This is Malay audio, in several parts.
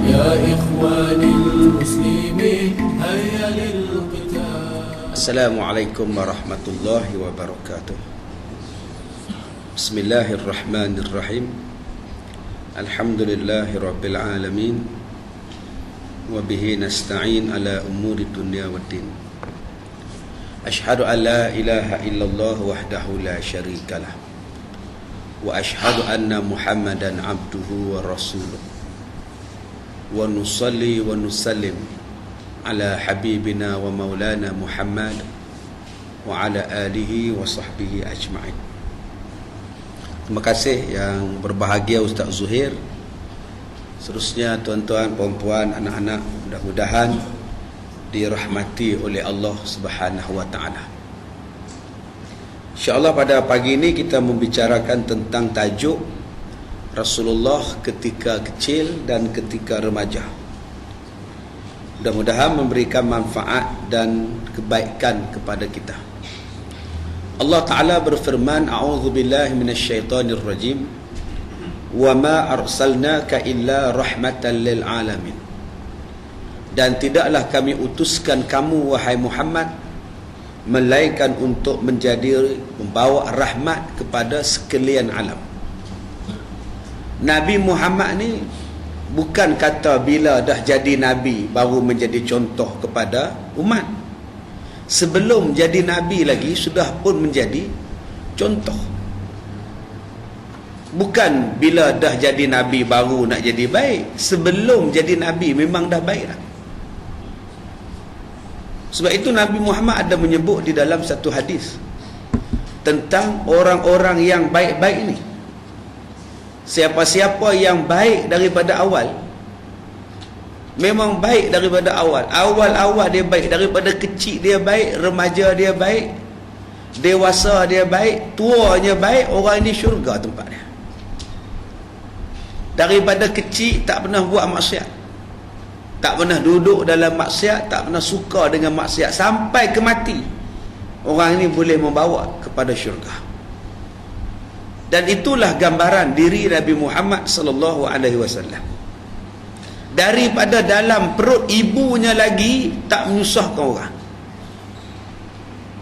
يا إخواني المسلمين هيا للقتال. السلام عليكم ورحمة الله وبركاته. بسم الله الرحمن الرحيم. الحمد لله رب العالمين وبه نستعين على أمور الدنيا والدين. أشهد أن لا إله إلا الله وحده لا شريك له وأشهد أن محمدا عبده ورسوله ونصلي ونسلم على حبيبنا ومولانا محمد وعلى آله وصحبه أجمعين. Terima kasih yang berbahagia Ustaz Zuhair. Seterusnya tuan-tuan, puan-puan, anak-anak, mudah-mudahan dirahmati oleh Allah Subhanahu wa taala. InsyaAllah pada pagi ini kita membicarakan tentang tajuk Rasulullah ketika kecil dan ketika remaja. Mudah-mudahan memberikan manfaat dan kebaikan kepada kita. Allah Ta'ala berfirman, A'udzu billahi minasyaitonir rajim, wa ma arsalnaka illa rahmatan lil alamin. Dan tidaklah kami utuskan kamu wahai Muhammad melainkan untuk menjadi membawa rahmat kepada sekalian alam. Nabi Muhammad ni bukan kata bila dah jadi nabi baru menjadi contoh kepada umat. Sebelum jadi nabi lagi sudah pun menjadi contoh. Bukan bila dah jadi nabi baru nak jadi baik. Sebelum jadi nabi memang dah baik dah. Sebab itu Nabi Muhammad ada menyebut di dalam satu hadis tentang orang-orang yang baik-baik ini. Siapa-siapa yang baik daripada awal, memang baik daripada awal. Awal-awal dia baik, daripada kecil dia baik, remaja dia baik, dewasa dia baik, tuanya baik, orang ini syurga tempat dia. Daripada kecil tak pernah buat maksiat, tak pernah duduk dalam maksiat, tak pernah suka dengan maksiat, sampai ke mati, orang ini boleh membawa kepada syurga. Dan itulah gambaran diri Nabi Muhammad sallallahu alaihi wasallam. Daripada dalam perut ibunya lagi tak menyusahkan orang.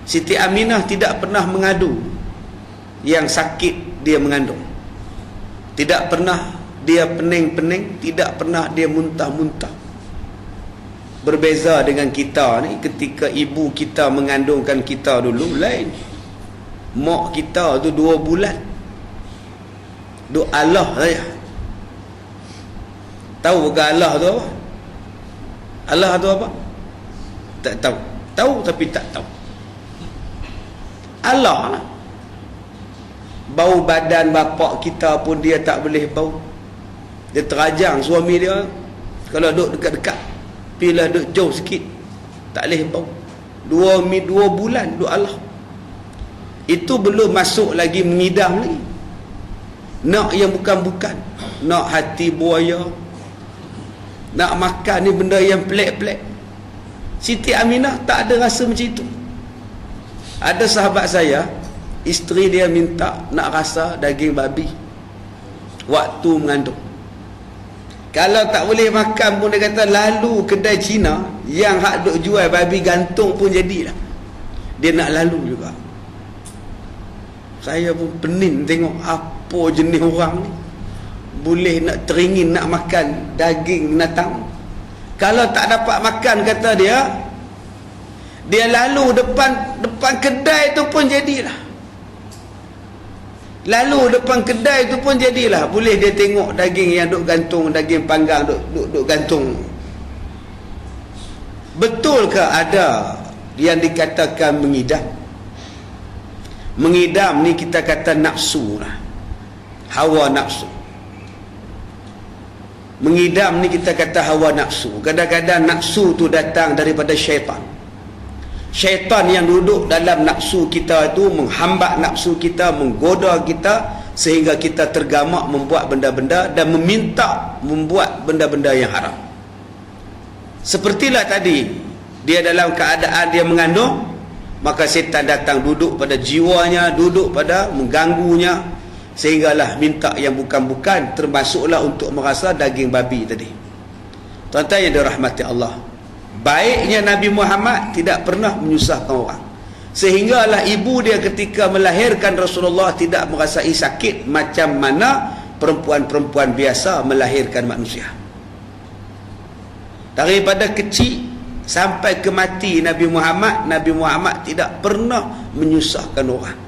Siti Aminah tidak pernah mengadu yang sakit dia mengandung. Tidak pernah dia pening-pening, tidak pernah dia muntah-muntah. Berbeza dengan kita ni, ketika ibu kita mengandungkan kita dulu lain. Mak kita tu 2 bulan duk Allah saja. Tahu ke Allah tu apa? Allah tu apa? Tak tahu. Tahu tapi tak tahu. Allah lah. Bau badan bapak kita pun dia tak boleh bau. Dia terajang suami dia kalau duduk dekat-dekat. Bila duduk jauh sikit tak boleh bau. 2 bulan duduk Allah. Itu belum masuk lagi mengidam lagi. Nak yang bukan-bukan, nak hati buaya, nak makan ni benda yang pelik-pelik. Siti Aminah tak ada rasa macam itu. Ada sahabat saya, isteri dia minta nak rasa daging babi waktu mengandung. Kalau tak boleh makan pun dia kata lalu kedai Cina yang hak duk jual babi gantung pun jadilah. Dia nak lalu juga. Saya pun pening tengok apa jenis orang ni. Boleh nak teringin nak makan daging binatang. Kalau tak dapat makan kata dia lalu depan kedai tu pun jadilah. Lalu depan kedai tu pun jadilah. Boleh dia tengok daging yang duk gantung, daging panggang duk gantung. Betul ke ada yang dikatakan mengidam? Mengidam ni kita kata nafsu lah. Hawa nafsu. Mengidam ni kita kata hawa nafsu. Kadang-kadang nafsu tu datang daripada syaitan. Syaitan yang duduk dalam nafsu kita itu menghambat nafsu kita, menggoda kita sehingga kita tergamak membuat benda-benda dan meminta membuat benda-benda yang haram. Sepertilah tadi dia dalam keadaan dia mengandung, maka setan datang duduk pada jiwanya, duduk pada mengganggunya, sehinggalah minta yang bukan-bukan, termasuklah untuk merasa daging babi tadi. Tuan-tuan yang dirahmati Allah, baiknya Nabi Muhammad tidak pernah menyusahkan orang, sehinggalah ibu dia ketika melahirkan Rasulullah tidak merasai sakit macam mana perempuan-perempuan biasa melahirkan manusia. Daripada kecil sampai ke mati Nabi Muhammad tidak pernah menyusahkan orang.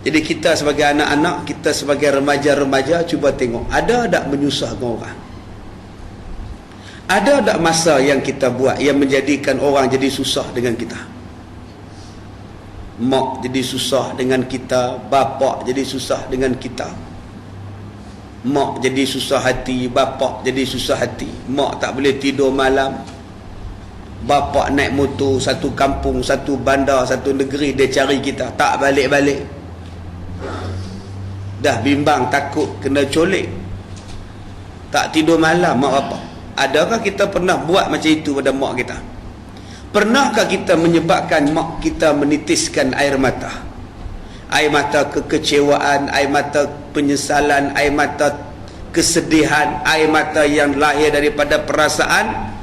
Jadi kita sebagai anak-anak, kita sebagai remaja-remaja, cuba tengok, ada tak menyusahkan orang? Ada tak masa yang kita buat yang menjadikan orang jadi susah dengan kita? Mak jadi susah dengan kita, bapak jadi susah dengan kita. Mak jadi susah hati, bapak jadi susah hati. Mak tak boleh tidur malam, bapak naik motor satu kampung, satu bandar, satu negeri, dia cari kita, tak balik-balik. Dah bimbang, takut kena colek, tak tidur malam mak bapak. Adakah kita pernah buat macam itu pada mak kita? Pernahkah kita menyebabkan mak kita menitiskan air mata? Air mata kekecewaan, air mata penyesalan, air mata kesedihan, air mata yang lahir daripada perasaan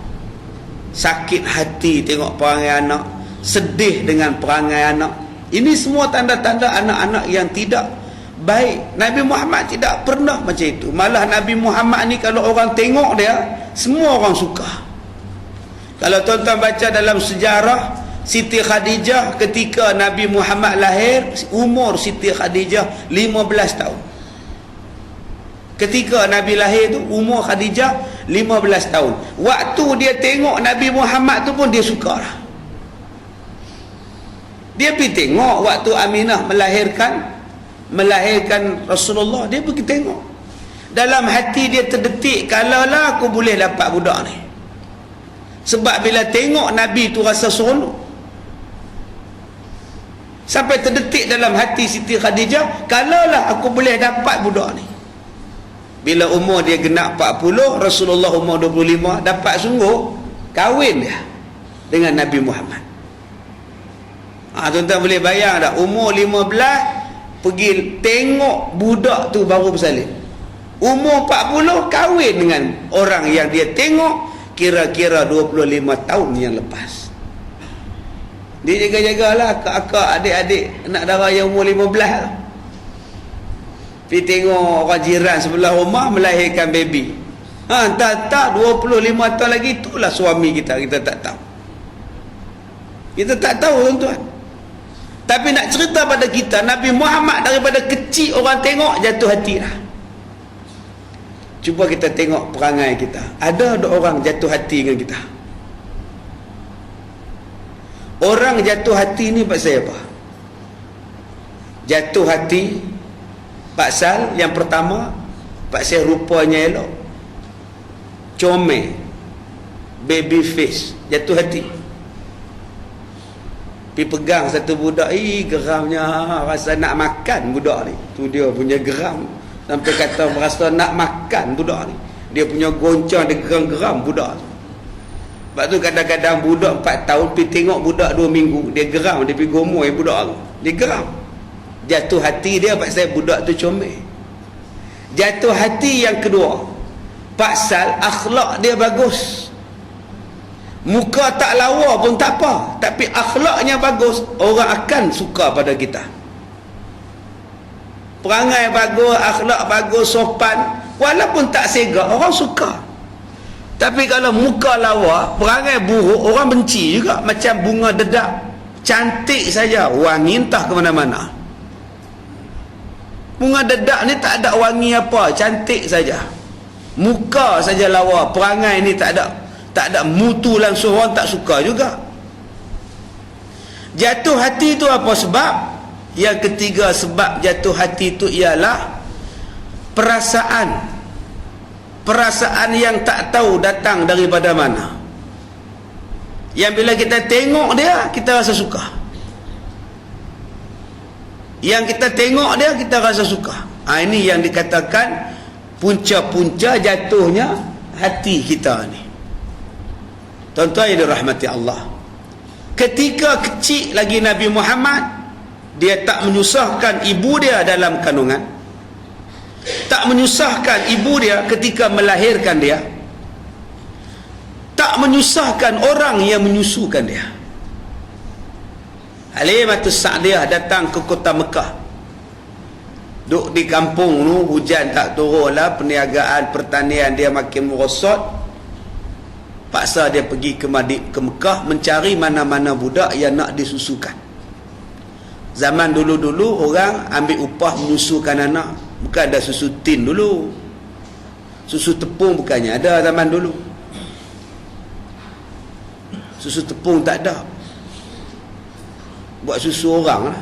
sakit hati tengok perangai anak, sedih dengan perangai anak. Ini semua tanda-tanda anak-anak yang tidak baik. Nabi Muhammad tidak pernah macam itu. Malah Nabi Muhammad ni kalau orang tengok dia, semua orang suka. Kalau tuan-tuan baca dalam sejarah, Siti Khadijah ketika Nabi Muhammad lahir, umur Siti Khadijah 15 tahun. Ketika Nabi lahir tu umur Khadijah 15 tahun. Waktu dia tengok Nabi Muhammad tu pun dia suka lah. Dia pergi tengok waktu Aminah melahirkan Rasulullah, dia pergi tengok. Dalam hati dia terdetik, kalaulah aku boleh dapat budak ni. Sebab bila tengok Nabi tu rasa seronok. Sampai terdetik dalam hati Siti Khadijah, kalaulah aku boleh dapat budak ni. Bila umur dia genap 40, Rasulullah umur 25, dapat sungguh, kahwin dia dengan Nabi Muhammad. Tuan-tuan boleh bayang tak, umur 15 pergi tengok budak tu baru bersalin. Umur 40 kahwin dengan orang yang dia tengok kira-kira 25 tahun yang lepas. Dia jaga-jagalah akak-akak, adik-adik, anak dara yang umur 15 pergi tengok orang jiran sebelah rumah melahirkan baby. Tak 25 tahun lagi, itulah suami kita. Kita tak tahu. Kita tak tahu tuan-tuan. Tapi nak cerita pada kita, Nabi Muhammad daripada kecil orang tengok jatuh hati lah. Cuba kita tengok perangai kita. Ada orang jatuh hati dengan kita? Orang jatuh hati ni pasal apa? Jatuh hati pasal yang pertama, pasal rupanya elok, comel, baby face, jatuh hati. Pergi pegang satu budak, geramnya, rasa nak makan budak ni. Tu dia punya geram, sampai kata merasa nak makan budak ni. Dia punya goncang, dia geram-geram budak tu. Sebab tu kadang-kadang budak 4 tahun pergi tengok budak 2 minggu, dia geram, dia pergi gomoi budak tu, dia geram. Jatuh hati dia pasal budak tu comel. Jatuh hati yang kedua pasal akhlak dia bagus. Muka tak lawa pun tak apa, tapi akhlaknya bagus, orang akan suka pada kita. Perangai bagus, akhlak bagus, sopan, walaupun tak segak, orang suka. Tapi kalau muka lawa, perangai buruk, orang benci juga. Macam bunga dedak, cantik saja, wangi entah ke mana-mana. Bunga dedak ni tak ada wangi apa, cantik saja. Muka saja lawa, perangai ni tak ada mutu, langsung orang tak suka juga. Jatuh hati tu apa sebab? Yang ketiga sebab jatuh hati tu ialah perasaan yang tak tahu datang daripada mana. Yang bila kita tengok dia, kita rasa suka. Yang kita tengok dia, kita rasa suka. Ini yang dikatakan punca-punca jatuhnya hati kita ni. Tuan-tuan yang dirahmati Allah, ketika kecil lagi Nabi Muhammad, dia tak menyusahkan ibu dia dalam kandungan, tak menyusahkan ibu dia ketika melahirkan dia. tak menyusahkan orang yang menyusukan dia. Halimatus Sa'diyah datang ke kota Mekah. Duk di kampung tu, hujan tak turun lah, perniagaan pertanian dia makin merosot. Paksa dia pergi ke Mekah mencari mana-mana budak yang nak disusukan. Zaman dulu-dulu orang ambil upah menyusukan anak. Bukan ada susu tin dulu. Susu tepung bukannya ada zaman dulu. Susu tepung tak ada. Buat susu orang lah.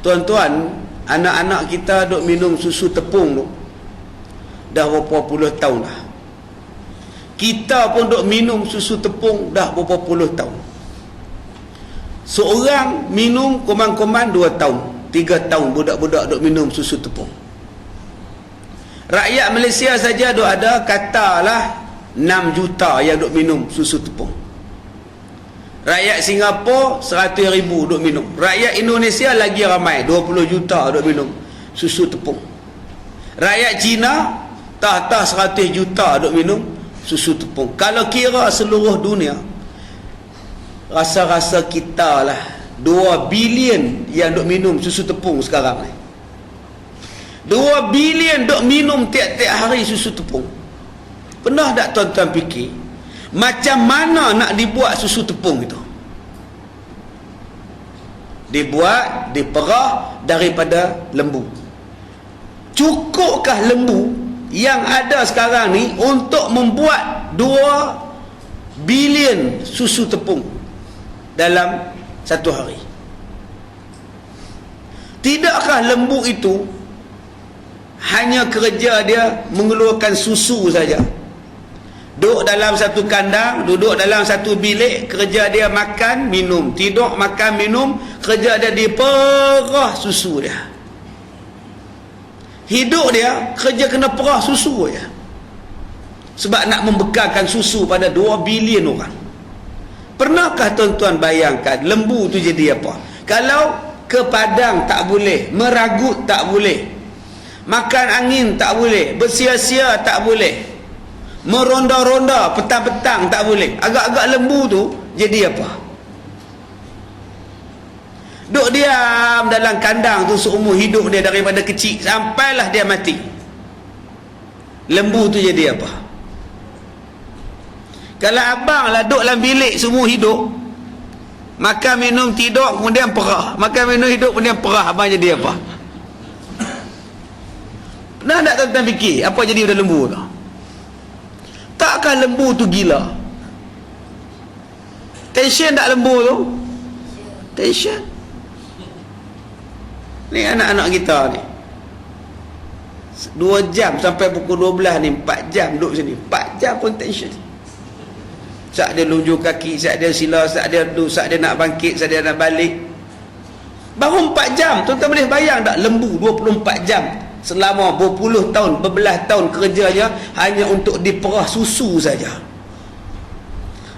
Tuan-tuan, anak-anak kita duk minum susu tepung tu dah berapa puluh tahun dah. Kita pun duk minum susu tepung dah berapa puluh tahun. Seorang minum komand-komand 2 tahun 3 tahun budak-budak duk minum susu tepung. Rakyat Malaysia saja duk ada katalah 6 juta yang duk minum susu tepung. Rakyat Singapura 100,000 duk minum. Rakyat Indonesia lagi ramai 20 juta duk minum susu tepung. Rakyat Cina tak 100 juta duk minum susu tepung. Kalau kira seluruh dunia, rasa-rasa kita lah 2 bilion yang duk minum susu tepung sekarang ni. 2 bilion duk minum tiap-tiap hari susu tepung. Pernah tak tuan-tuan fikir macam mana nak dibuat susu tepung itu? Dibuat, diperah daripada lembu. Cukuppah lembu yang ada sekarang ni untuk membuat 2 bilion susu tepung dalam satu hari? Tidakkah lembu itu hanya kerja dia mengeluarkan susu saja? Duduk dalam satu kandang, duduk dalam satu bilik, kerja dia makan, minum, tidur, makan, minum, kerja dia diperah susu dia. Hidup dia kerja kena perah susu je. Sebab nak membekalkan susu pada 2 bilion orang. Pernahkah tuan-tuan bayangkan lembu tu jadi apa? Kalau ke padang tak boleh, meragut tak boleh, makan angin tak boleh, bersia-sia tak boleh, meronda-ronda petang-petang tak boleh, agak-agak lembu tu jadi apa? Duk diam dalam kandang tu seumur hidup dia daripada kecil sampailah dia mati. Lembu tu jadi apa? Kalau abang lah duduk dalam bilik seumur hidup, makan, minum, tidur, kemudian perah, makan, minum, hidup, kemudian perah, abang jadi apa? Pernah tak tuan-tuan fikir apa jadi pada lembu tu? Takkah lembu tu gila? Tension tak lembu tu? Tension. Ni anak-anak kita ni 2 jam sampai pukul 12 ni, 4 jam duduk sini, 4 jam pun tension. Saat dia lunjuk kaki, saat dia sila, saat dia duduk, saat dia nak bangkit, saat dia nak balik, baru 4 jam. Tuan-tuan boleh bayang tak? Lembu 24 jam selama berpuluh tahun, berbelas tahun kerjanya hanya untuk diperah susu saja.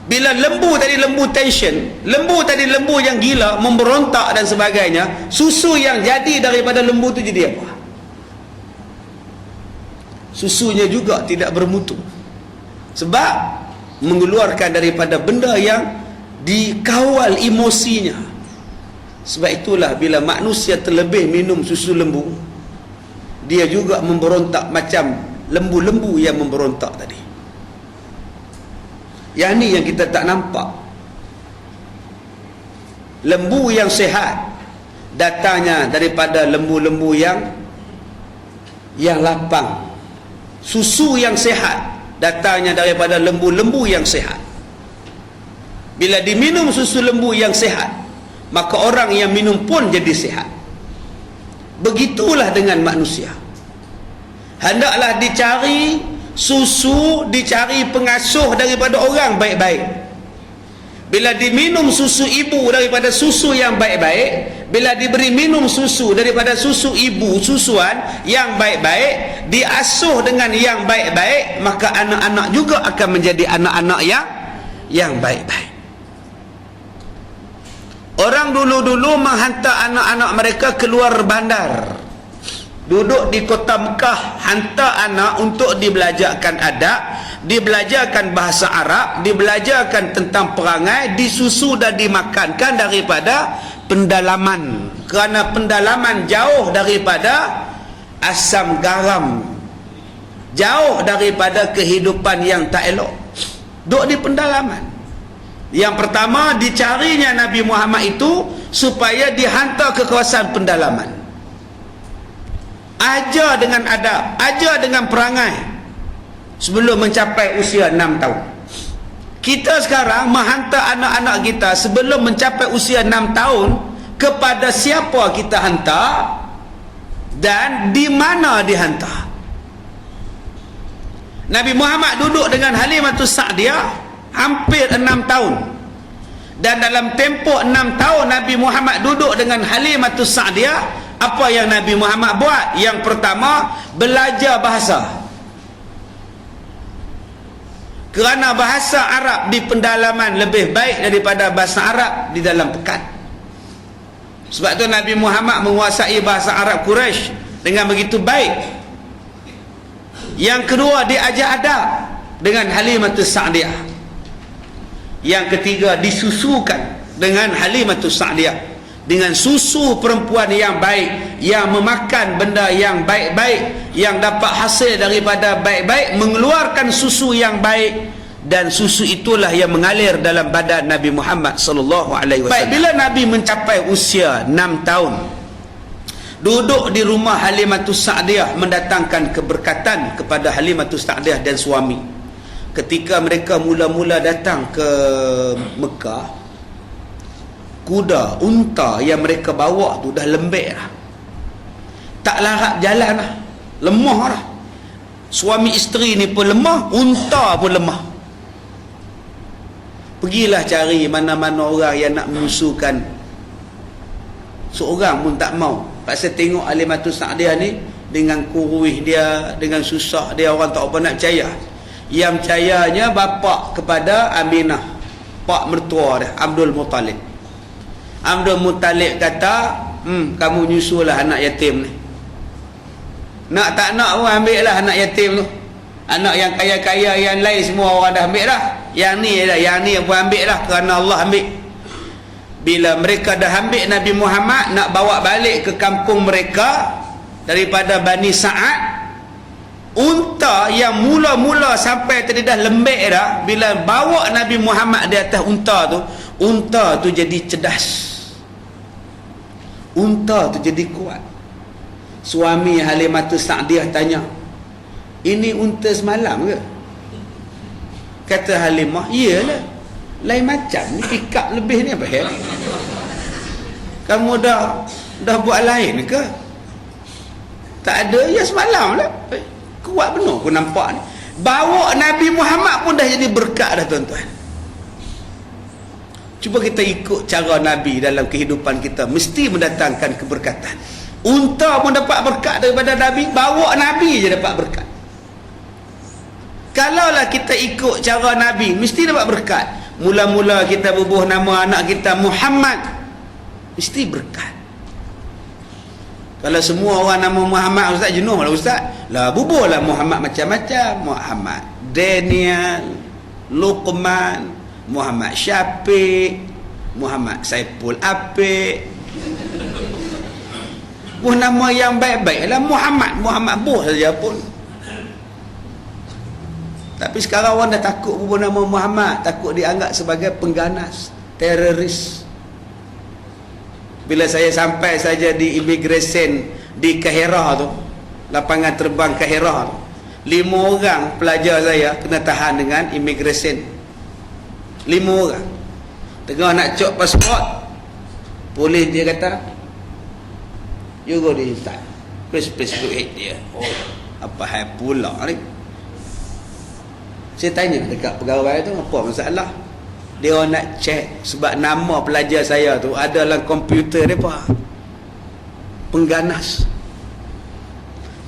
Bila lembu tadi lembu tension, lembu tadi lembu yang gila, memberontak dan sebagainya, susu yang jadi daripada lembu tu jadi apa? Susunya juga tidak bermutu. Sebab mengeluarkan daripada benda yang dikawal emosinya. Sebab itulah bila manusia terlebih minum susu lembu, dia juga memberontak macam lembu-lembu yang memberontak tadi. Yang ni yang kita tak nampak. Lembu yang sihat datangnya daripada lembu-lembu yang lapang. Susu yang sihat datangnya daripada lembu-lembu yang sihat. Bila diminum susu lembu yang sihat, maka orang yang minum pun jadi sihat. Begitulah dengan manusia. Hendaklah dicari susu, dicari pengasuh daripada orang baik-baik. Bila diminum susu ibu daripada susu yang baik-baik, bila diberi minum susu daripada susu ibu, susuan yang baik-baik, diasuh dengan yang baik-baik, maka anak-anak juga akan menjadi anak-anak yang baik-baik. Orang dulu-dulu menghantar anak-anak mereka keluar bandar, duduk di kota Mekah, hantar anak untuk dibelajarkan adab, dibelajarkan bahasa Arab, dibelajarkan tentang perangai, disusu dan dimakankan daripada pendalaman. Kerana pendalaman jauh daripada asam garam, jauh daripada kehidupan yang tak elok. Duk di pendalaman. Yang pertama, dicarinya Nabi Muhammad itu supaya dihantar ke kawasan pendalaman. Ajar dengan adab, ajar dengan perangai sebelum mencapai usia 6 tahun. Kita sekarang menghantar anak-anak kita sebelum mencapai usia 6 tahun, kepada siapa kita hantar dan di mana dihantar. Nabi Muhammad duduk dengan Halimatus Sa'diyah hampir 6 tahun. Dan dalam tempoh 6 tahun Nabi Muhammad duduk dengan Halimatus Sa'diyah, apa yang Nabi Muhammad buat? Yang pertama, belajar bahasa. Kerana bahasa Arab di pendalaman lebih baik daripada bahasa Arab di dalam pekan. Sebab tu Nabi Muhammad menguasai bahasa Arab Quraisy dengan begitu baik. Yang kedua, diajar adab dengan Halimatus Sa'diyah. Yang ketiga, disusukan dengan Halimatus Sa'diyah, dengan susu perempuan yang baik, yang memakan benda yang baik-baik, yang dapat hasil daripada baik-baik, mengeluarkan susu yang baik, dan susu itulah yang mengalir dalam badan Nabi Muhammad sallallahu alaihi wasallam. Baik, bila Nabi mencapai usia 6 tahun, duduk di rumah Halimatus Sa'diyah mendatangkan keberkatan kepada Halimatus Sa'diyah dan suami. Ketika mereka mula-mula datang ke Mekah, kuda, unta yang mereka bawa tu dah lembek dah, tak larat jalan dah, lemah dah. Suami isteri ni pun lemah, unta pun lemah. Pergilah cari mana-mana orang yang nak menyusukan. Seorang pun tak mau. Pasal tengok Halimatus Sa'diyah ni dengan kuruih dia, dengan susah dia, orang tak apa nak percaya. Yang percayanya bapa kepada Aminah, pak mertua dia, Abdul Muttalib. Abdul Muttalib kata, kamu nyusulah anak yatim ni. Nak tak nak pun ambil lah anak yatim tu. Anak yang kaya-kaya yang lain semua orang dah ambil dah. Yang ni pun ambil lah, kerana Allah ambil. Bila mereka dah ambil Nabi Muhammad, nak bawa balik ke kampung mereka daripada Bani Sa'ad, unta yang mula-mula sampai tadi dah lembek dah, bila bawa Nabi Muhammad di atas unta tu jadi cerdas, unta tu jadi kuat. Suami Halimatus Sa'diyah tanya, ini unta semalam ke? Kata Halimah, iyalah, lain macam ni, pick up lebih ni apa ya? Kamu dah buat lain ke? Tak ada, ya semalam lah. Kuat benar aku nampak ni. Bawa Nabi Muhammad pun dah jadi berkat dah tuan-tuan. Cuba kita ikut cara Nabi dalam kehidupan kita, mesti mendatangkan keberkatan. Unta pun dapat berkat daripada Nabi, bawa Nabi je dapat berkat. Kalaulah kita ikut cara Nabi, mesti dapat berkat. Mula-mula kita bubuh nama anak kita Muhammad, mesti berkat. Kalau semua orang nama Muhammad, Ustaz jenuh lah Ustaz. Lah bubuhlah Muhammad macam-macam. Muhammad Daniel, Luqman, Muhammad Syafiq, Muhammad Saiful Apik. Buh nama yang baik-baik lah. Muhammad buh saja pun. Tapi sekarang orang dah takut bubuh nama Muhammad, takut dianggap sebagai pengganas, teroris. Bila saya sampai saja di immigration di Kahirah tu, lapangan terbang Kahirah tu, 5 orang pelajar saya kena tahan dengan immigration. 5 orang tengah nak cop pasport, polis dia kata, you go to inside, please look at dia. Oh, apa hal pula ni? Saya tanya dekat pegawai tu, apa masalah? Dia orang nak check sebab nama pelajar saya tu ada dalam komputer mereka, pengganas.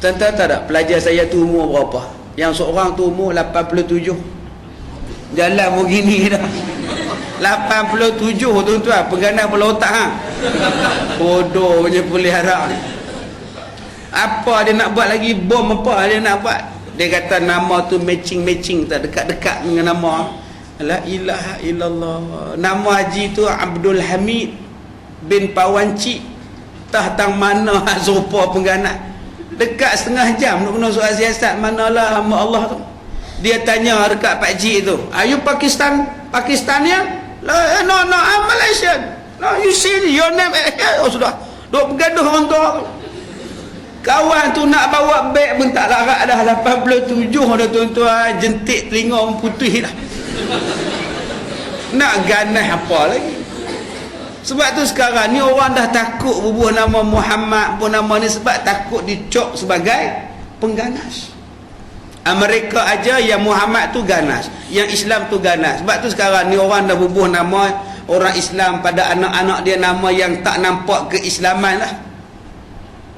Tuan-tuan tahu tak pelajar saya tu umur berapa? Yang seorang tu umur 87. Jalan begini dah 87 tuan-tuan, pengganas kepala otak ha? Bodoh punya pelihara. Apa dia nak buat lagi? Bom apa dia nak buat? Dia kata nama tu matching tak, dekat-dekat dengan nama. La ilaha illallah. Nama haji tu Abdul Hamid bin Pawanci. Tang mana serupa pengganas. Dekat setengah jam nak kena soal siasat. Manalah hamba Allah tu. Dia tanya dekat Pak Cik tu, are you Pakistanian? No, I'm Malaysian. No, you see your name. Oh sudah. Duk bergaduh orang tua tu. Kawan tu nak bawa beg pun tak larat dah. 87 dah tuan-tuan. Jentik telinga orang putih dah. Nak ganas apa lagi? Sebab tu sekarang ni orang dah takut bubuh nama Muhammad pun nama ni, sebab takut dicop sebagai pengganas. Amerika aja yang Muhammad tu ganas, yang Islam tu ganas. Sebab tu sekarang ni orang dah bubuh nama orang Islam pada anak-anak dia nama yang tak nampak keislaman lah.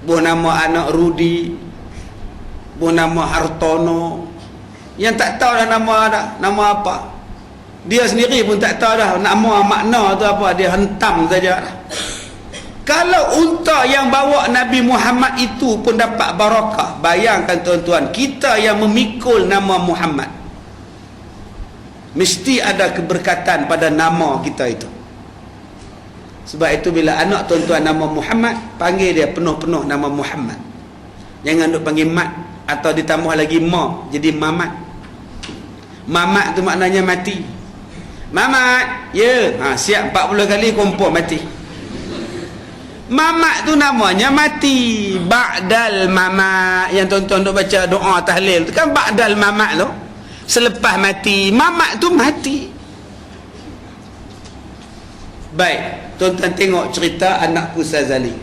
Buah nama anak Rudi, buah nama Hartono, yang tak tahu dah nama dah, nama apa. Dia sendiri pun tak tahu dah nama makna tu apa, dia hentam saja dah. Kalau unta yang bawa Nabi Muhammad itu pun dapat barakah, bayangkan tuan-tuan, kita yang memikul nama Muhammad, mesti ada keberkatan pada nama kita itu. Sebab itu bila anak tuan-tuan nama Muhammad, panggil dia penuh-penuh nama Muhammad. Jangan duk panggil Mat, atau ditambah lagi Ma, jadi Mamat. Mamat tu maknanya mati. Mamat, ya, siap 40 kali kumpul mati. Mamat tu namanya mati. Ba'dal mamat, yang tuan-tuan duk baca doa tahlil tu kan ba'dal mamat tu, selepas mati. Mamat tu mati. Baik, tuan-tuan tengok cerita anakku Sazali.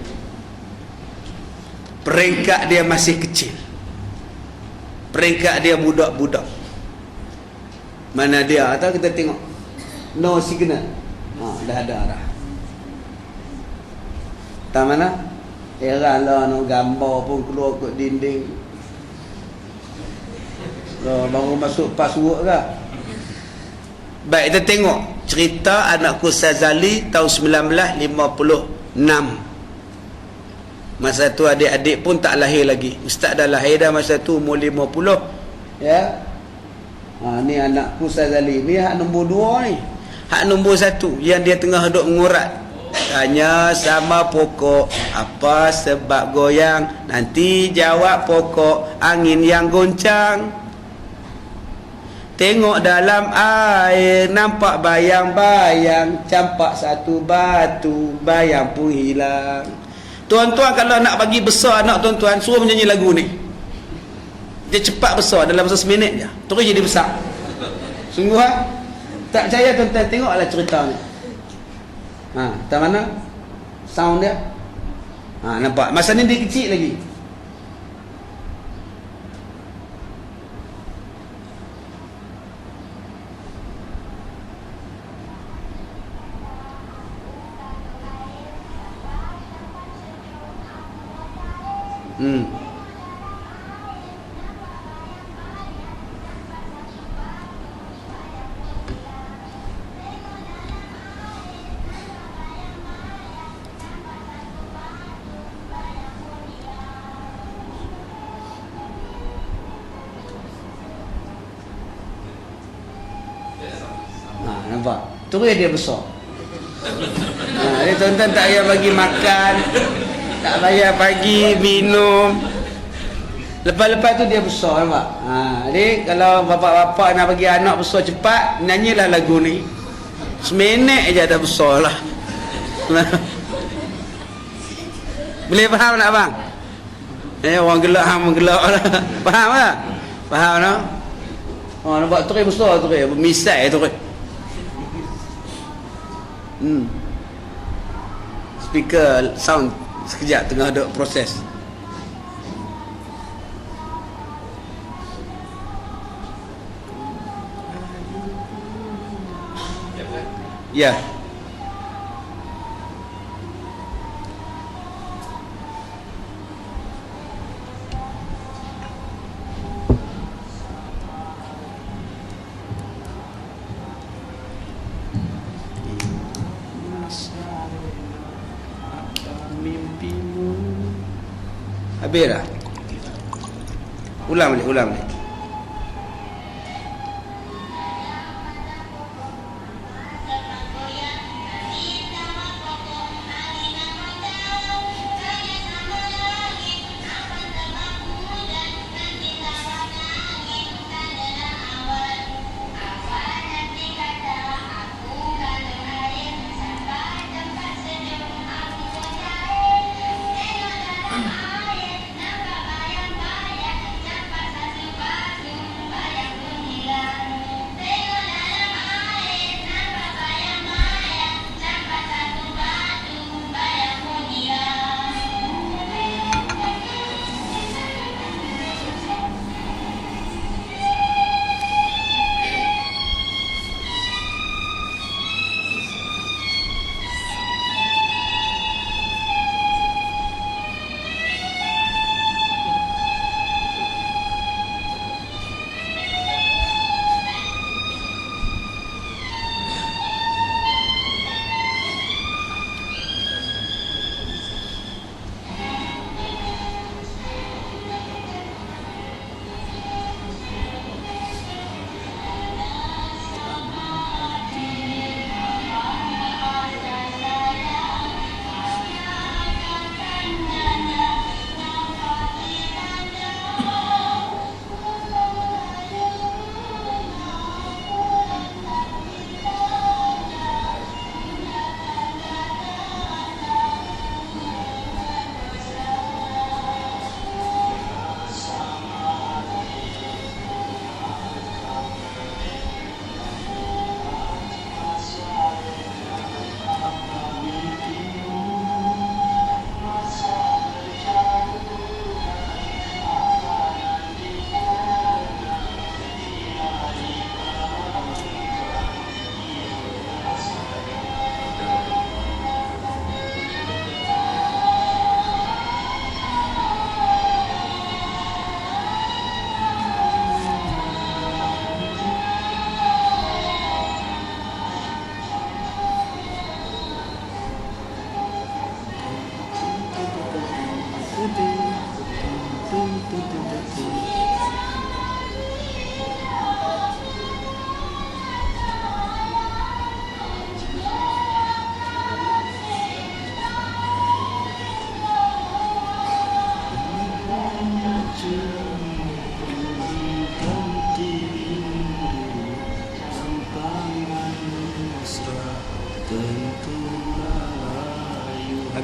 Peringkat dia masih kecil, peringkat dia budak-budak. Mana dia? Atau kita tengok no signal. Dah ada dah. Tak mana? Heran lah, no gambar pun keluar kat dinding. Baru masuk password ke? Baik, kita tengok cerita anakku Sazali tahun 1956. Masa tu adik-adik pun tak lahir lagi. Ustaz dah lahir dah masa tu, umur 50. Ya. Ni anakku Sazali. Ni hak nombor 2 ni. Hak nombor 1 yang dia tengah duduk mengurat. Tanya sama pokok, apa sebab goyang? Nanti jawab pokok, angin yang goncang. Tengok dalam air, nampak bayang-bayang, campak satu batu, bayang pun hilang. Tuan-tuan kalau nak bagi besar anak tuan-tuan, suruh menyanyi lagu ni. Dia cepat besar, dalam 1 minit je terus jadi besar. Sungguh tak percaya tuan-tuan, tengoklah cerita ni. Tak mana sound dia. Nampak masa ni dia kecil lagi. Nampak? Terus dia besar. Dia tuan-tuan tak payah bagi makan, tak payah bagi minum. Lepas-lepas tu dia besar, nampak? Jadi kalau bapak-bapak nak bagi anak besar cepat, nyanyilah lagu ni. Seminit je dah besar lah. Boleh faham tak bang? Orang gelak hang menggelak lah. Faham tak? Faham tak? Nampak terus besar terus, misai terus. Speaker sound sekejap tengah ada proses. Ya. Habis dah. Ulang balik.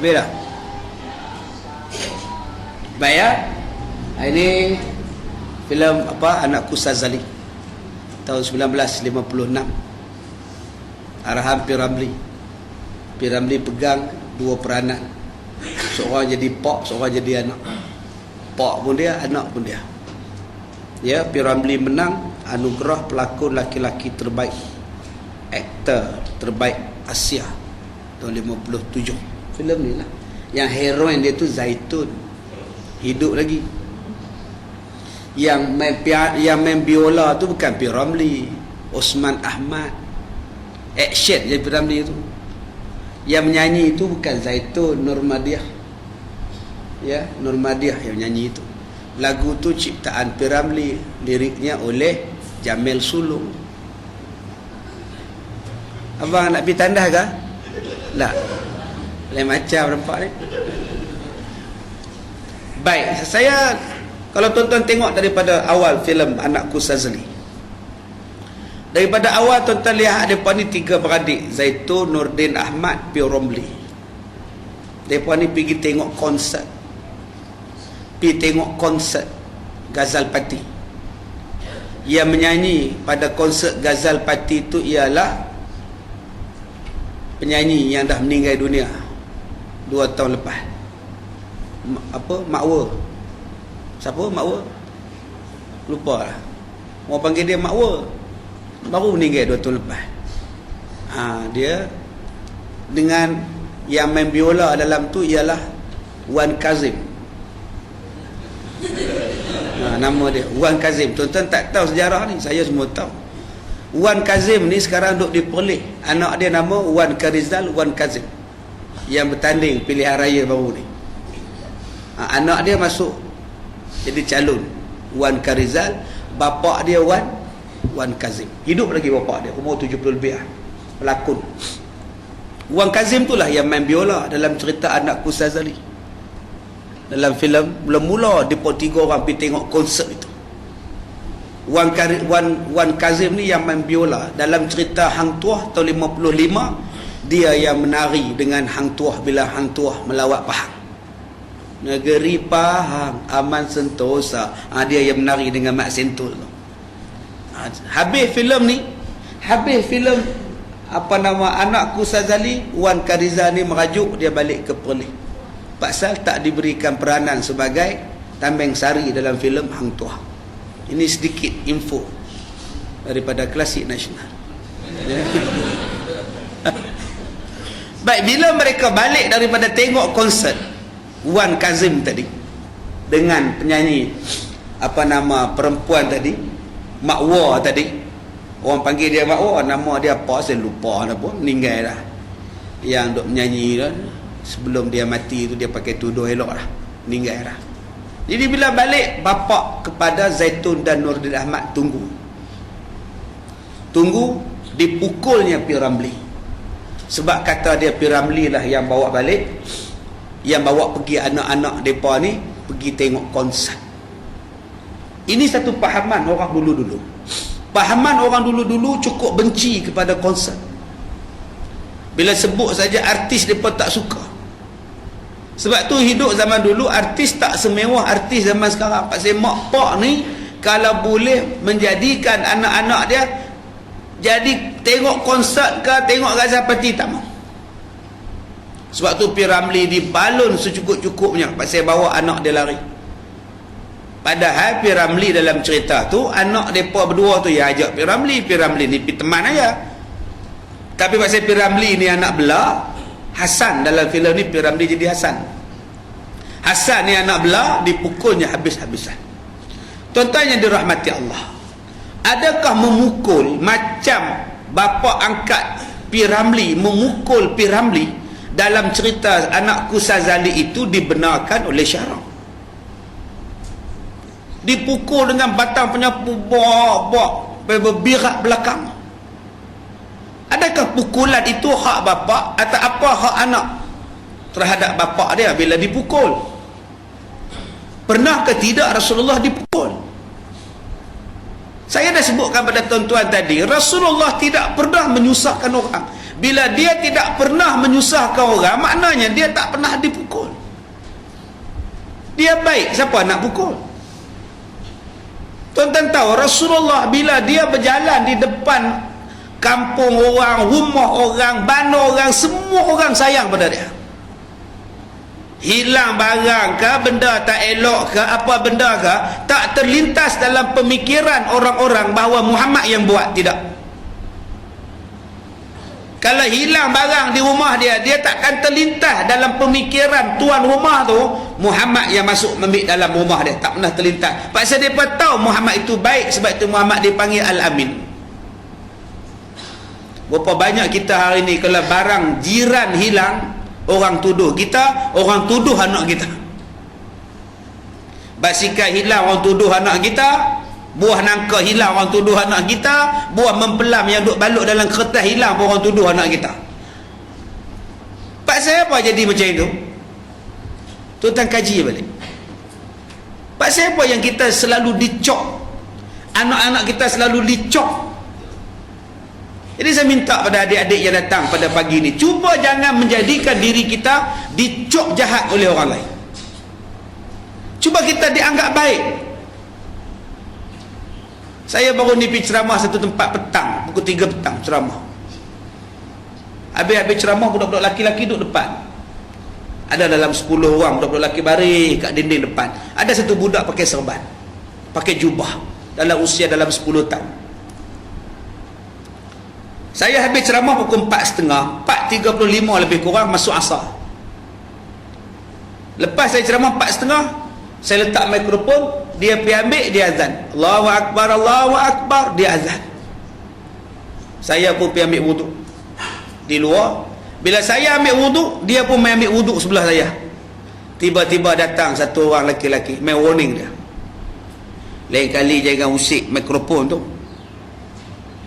Habis dah. Baik ya. Ini filem apa, Anakku Sazali, tahun 1956. Arahan P. Ramlee. P. Ramlee pegang dua peranan. Seorang jadi pak, seorang jadi anak. Pak pun dia, anak pun dia. Ya, P. Ramlee menang anugerah pelakon laki-laki terbaik, aktor terbaik Asia tahun 57. Filem ni lah. Yang heroin dia tu Zaitun, hidup lagi. Yang main biola tu bukan P. Ramlee, Osman Ahmad. Action je P. Ramlee tu. Yang menyanyi itu bukan Zaitun, Nurmadiah. Ya, Nurmadiah yang menyanyi itu. Lagu tu ciptaan P. Ramlee, liriknya oleh Jamil Sulung. Abang nak pergi tandas ke? Tak. Lain macam nampak ni. Baik, saya kalau tuan-tuan tengok daripada awal filem Anakku Sazali. Daripada awal tuan-tuan lihat mereka ni tiga beradik, Zaitun, Nordin Ahmad, P. Ramlee. Mereka ni pergi tengok konsert. Pergi tengok konsert Ghazal Pati. Yang menyanyi pada konsert Ghazal Pati itu ialah penyanyi yang dah meninggal dunia 2 tahun lepas. Makwa. Siapa Makwa? Lupa lah. Orang panggil dia Makwa. Baru meninggal 2 tahun lepas. Dia dengan yang main biola dalam tu ialah Wan Kazim. Nama dia Wan Kazim. Tuan-tuan tak tahu sejarah ni, saya semua tahu. Wan Kazim ni sekarang duduk di Perlis. Anak dia nama Wan Karizal Wan Kazim, yang bertanding pilihan raya baru ni. Anak dia masuk jadi calon Wan Karizal. Bapa dia Wan Kazim. Hidup lagi bapa dia, umur 70 lebih lah. Pelakon. Wan Kazim tu lah yang main biola dalam cerita Anakku Sazali. Dalam filem mula-mula depa 3 orang pergi tengok konsert itu. Wan Kazim ni yang main biola dalam cerita Hang Tuah tahun 55. Dia yang menari dengan Hang Tuah bila Hang Tuah melawat Pahang. Negeri Pahang aman sentosa. Dia yang menari dengan Mak Sentul tu. Habis filem Anakku Sazali, Wan Kariza ni merajuk dia balik ke Perlis. Pasal tak diberikan peranan sebagai Tambeng Sari dalam filem Hang Tuah. Ini sedikit info daripada Klasik Nasional. Baik, bila mereka balik daripada tengok konsert Wan Kazim tadi dengan penyanyi perempuan tadi, Makwa tadi, orang panggil dia Makwa, nama dia apa saya lupa apa, meninggal dah. Yang duk menyanyi dah, sebelum dia mati tu dia pakai tudung elok dah, meninggal dah. Jadi bila balik, bapa kepada Zaitun dan Nordin Ahmad tunggu dipukulnya P. Ramlee. Sebab kata dia P. Ramlee lah yang bawa balik, yang bawa pergi anak-anak mereka ni pergi tengok konsert. Ini satu pahaman orang dulu-dulu. Pahaman orang dulu-dulu cukup benci kepada konsert. Bila sebut saja artis mereka tak suka. Sebab tu hidup zaman dulu artis tak semewah artis zaman sekarang. Pasal mak pak ni kalau boleh menjadikan anak-anak dia jadi tengok konsert ke tengok Ghazal Pati, tak mau. Sebab tu P. Ramlee dibalun secukup-cukupnya pasal bawa anak dia lari. Padahal P. Ramlee dalam cerita tu anak mereka berdua tu yang ajak P. Ramlee ni pergi teman aja. Tapi pasal P. Ramlee ni anak belah, Hasan dalam filem ni P. Ramlee jadi Hasan ni anak belah, dipukulnya habis-habisan. Tuan-tuan yang dirahmati Allah, adakah memukul macam bapa angkat P. Ramlee memukul P. Ramlee dalam cerita Anakku Sazali itu dibenarkan oleh syarak? Dipukul dengan batang penyapu, bok berbirak belakang. Adakah pukulan itu hak bapa atau apa hak anak terhadap bapa dia bila dipukul? Pernah ke tidak Rasulullah dipukul? Saya dah sebutkan pada tuan-tuan tadi, Rasulullah tidak pernah menyusahkan orang. Bila dia tidak pernah menyusahkan orang, maknanya dia tak pernah dipukul. Dia baik, siapa nak pukul? Tuan-tuan tahu Rasulullah bila dia berjalan di depan kampung orang, rumah orang, bandar orang, semua orang sayang pada dia. Hilang barang ke, benda tak elok ke, apa benda ke, tak terlintas dalam pemikiran orang-orang bahawa Muhammad yang buat, tidak. Kalau hilang barang di rumah dia, dia takkan terlintas dalam pemikiran tuan rumah tu Muhammad yang masuk ambil dalam rumah dia. Tak pernah terlintas. Pasal dia pun tahu Muhammad itu baik, sebab itu Muhammad dipanggil Al-Amin. Berapa banyak kita hari ni kalau barang jiran hilang, orang tuduh kita, orang tuduh anak kita. Basikal hilang, orang tuduh anak kita. Buah nangka hilang, orang tuduh anak kita. Buah mempelam yang duk balut dalam kertas hilang, orang tuduh anak kita. Pasal apa jadi macam itu? Tuan-tuan kaji balik. Pasal apa yang kita selalu dicok, anak-anak kita selalu dicok? Jadi saya minta pada adik-adik yang datang pada pagi ni, cuba jangan menjadikan diri kita dicok jahat oleh orang lain. Cuba kita dianggap baik. Saya baru ni pergi ceramah satu tempat petang, pukul 3 petang ceramah. Habis ceramah, budak-budak laki-laki duduk depan. Ada dalam 10 orang budak-budak laki baris kat dinding depan. Ada satu budak pakai serban, pakai jubah, dalam usia dalam 10 tahun. Saya habis ceramah pukul 4.30, 4.35 lebih kurang masuk asar. Lepas saya ceramah 4.30, saya letak mikrofon, dia pergi ambil, dia azan. Allahu Akbar, Allahu Akbar, dia azan. Saya pun pergi ambil wuduk di luar. Bila saya ambil wuduk, dia pun main ambil wuduk sebelah saya. Tiba-tiba datang satu orang lelaki-lelaki, main warning dia. Lain kali jangan usik mikrofon tu.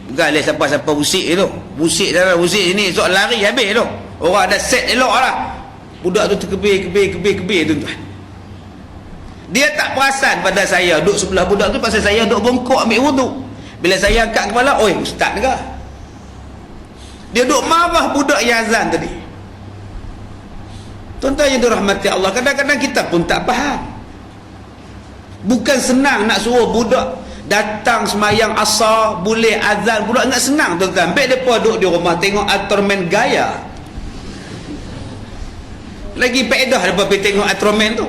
Bukan oleh siapa-siapa usik tu. Usik dah, usik sini, esok lari habis tu. Orang ada set elok lah. Budak tu terkebir tuan-tuan. Dia tak perasan pada saya duduk sebelah budak tu, pasal saya duduk bongkok ambil wuduk. Bila saya angkat kepala, oi ustaz ke? Dia duduk marah budak yang azan tadi. Tuan-tuan yang dirahmati Allah, kadang-kadang kita pun tak faham. Bukan senang nak suruh budak datang semayang asar, boleh azan, budak nak senang tuan-tuan. Baik mereka duduk di rumah tengok Ultraman gaya. Lagi faedah daripada pergi tengok Ultraman tu.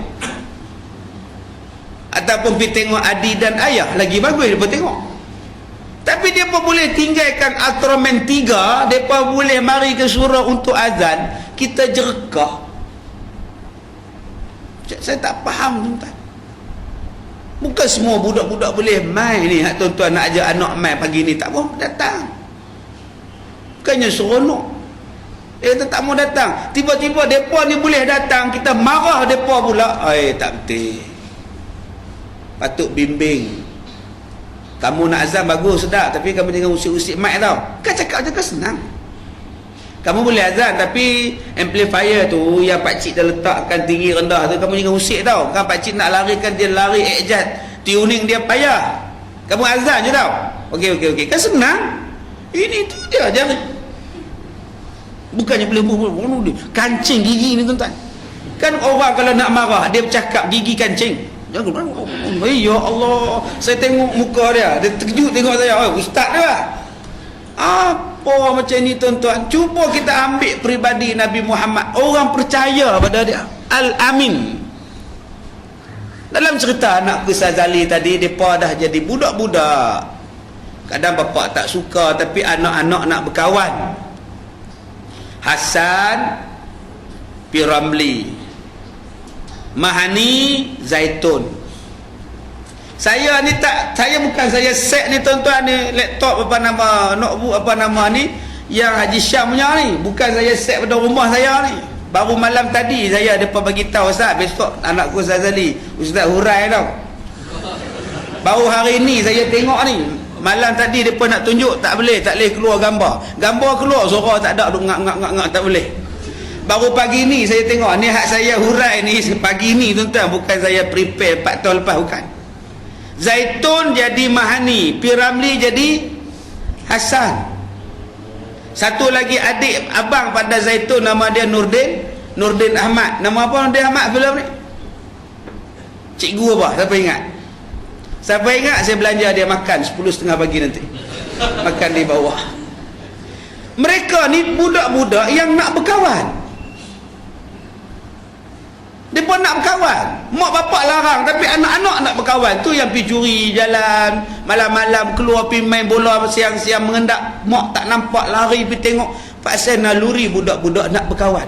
Ataupun pergi tengok Adi dan Ayah, lagi bagus dia pun tengok. Tapi dia pun boleh tinggalkan Ultraman 3, dia pun boleh mari ke surau untuk azan. Kita jerkah. Saya tak faham tuan-tuan. Bukan semua budak-budak boleh main ni. Tuan-tuan nak ajak anak main pagi ni, tak mau datang. Bukannya seronok, dia kata tak mau datang. Tiba-tiba mereka ni boleh datang, kita marah mereka pula. Tak betul. Patut bimbing. Kamu nak azan bagus, sedap, tapi kamu jangan usik-usik mic tau. Kan cakap je kan senang. Kamu boleh azan, tapi amplifier tu yang pakcik dah letakkan tinggi rendah tu, kamu jangan usik tau. Kan pakcik nak larikan dia lari adjust, tuning dia payah. Kamu azan je tau. Okey. Kan senang. Ini tu dia jangan. Bukannya boleh bunuh dia. Kancing gigi ni tuan-tuan. Kan orang kalau nak marah, dia bercakap gigi kancing. Jangan, ya Allah, saya tengok muka dia terkejut tengok saya. Ustaz dia lah. Apa macam ni tuan-tuan? Cuba kita ambil peribadi Nabi Muhammad, orang percaya pada dia, Al-Amin. Dalam cerita anak Ghazali tadi, mereka dah jadi budak-budak. Kadang bapa tak suka, tapi anak-anak nak berkawan. Hasan Piramli, Mahani Zaitun. Saya ni tak, saya bukan saya set ni tuan-tuan ni laptop apa nama, notebook apa nama ni yang Haji Syam punya ni, bukan saya set pada rumah saya ni. Baru malam tadi saya depa bagi tahu, Ustaz, besok anakku Zazali Ustaz Hurai tau. Baru hari ni saya tengok ni. Malam tadi depa nak tunjuk, tak boleh keluar gambar. Gambar keluar suara tak ada, duk ngak tak boleh. Baru pagi ni saya tengok, ni hak saya hurai ni pagi ni tuan-tuan, bukan saya prepare 4 tahun lepas, bukan. Zaitun jadi Mahani, Piramli jadi Hasan. Satu lagi adik abang pada Zaitun, nama dia Nurdin Ahmad. Nama apa Nurdin Ahmad filem ni? Cikgu apa? Siapa ingat? Siapa ingat? Saya belanja dia makan 10:30 pagi nanti. Makan di bawah. Mereka ni budak-budak yang nak berkawan. Dia pun nak berkawan. Mak bapak larang, tapi anak-anak nak berkawan. Tu yang pergi curi jalan, malam-malam keluar pergi main bola, siang-siang mengendak. Mak tak nampak, lari pergi tengok. Pasal naluri budak-budak nak berkawan.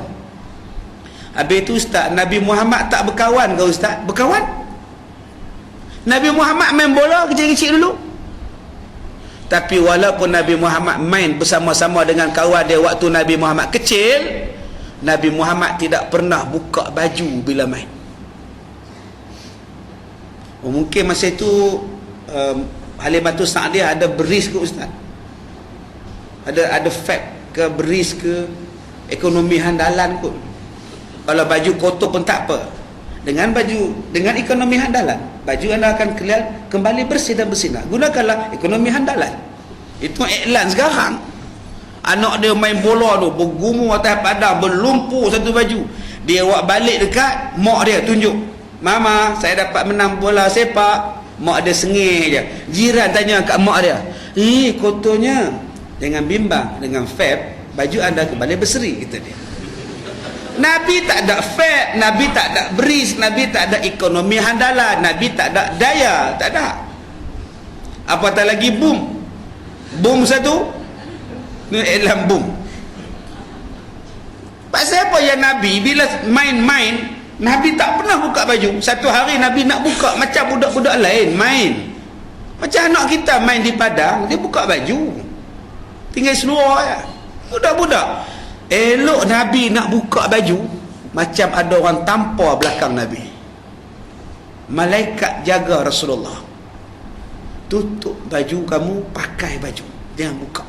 Habis tu Ustaz, Nabi Muhammad tak berkawan ke Ustaz? Berkawan. Nabi Muhammad main bola kecil-kecil dulu. Tapi walaupun Nabi Muhammad main bersama-sama dengan kawan dia waktu Nabi Muhammad kecil, Nabi Muhammad tidak pernah buka baju bila main. Mungkin masa itu Halimatus Sa'diyah ada beris ke Ustaz? Ada fact ke beris ke ekonomi handalan kot. Kalau baju kotor pun tak apa. Dengan ekonomi handalan, baju anda akan kembali bersih dan bersinar. Gunakanlah ekonomi handalan. Itu iklan sekarang. Anak dia main bola tu, bergumur atas padang, berlumpur satu baju. Dia buat balik dekat mak dia, tunjuk, "Mama, saya dapat menang bola sepak." Mak dia sengih je. Jiran tanya kat mak dia, kotornya." Dengan bimbang, dengan fab, baju anda kembali berseri, kata dia. Nabi tak ada fab, Nabi tak ada beris, Nabi tak ada ekonomi handalan, Nabi tak ada daya, tak ada. Apatah lagi boom satu, ni iklan boom. Pasal apa yang Nabi bila main-main, Nabi tak pernah buka baju. Satu hari Nabi nak buka macam budak-budak lain main. Macam anak kita main di padang, dia buka baju. Tinggal seluar je. Budak-budak. Elok Nabi nak buka baju, macam ada orang tampar belakang Nabi. Malaikat jaga Rasulullah. Tutup baju kamu, pakai baju, jangan buka.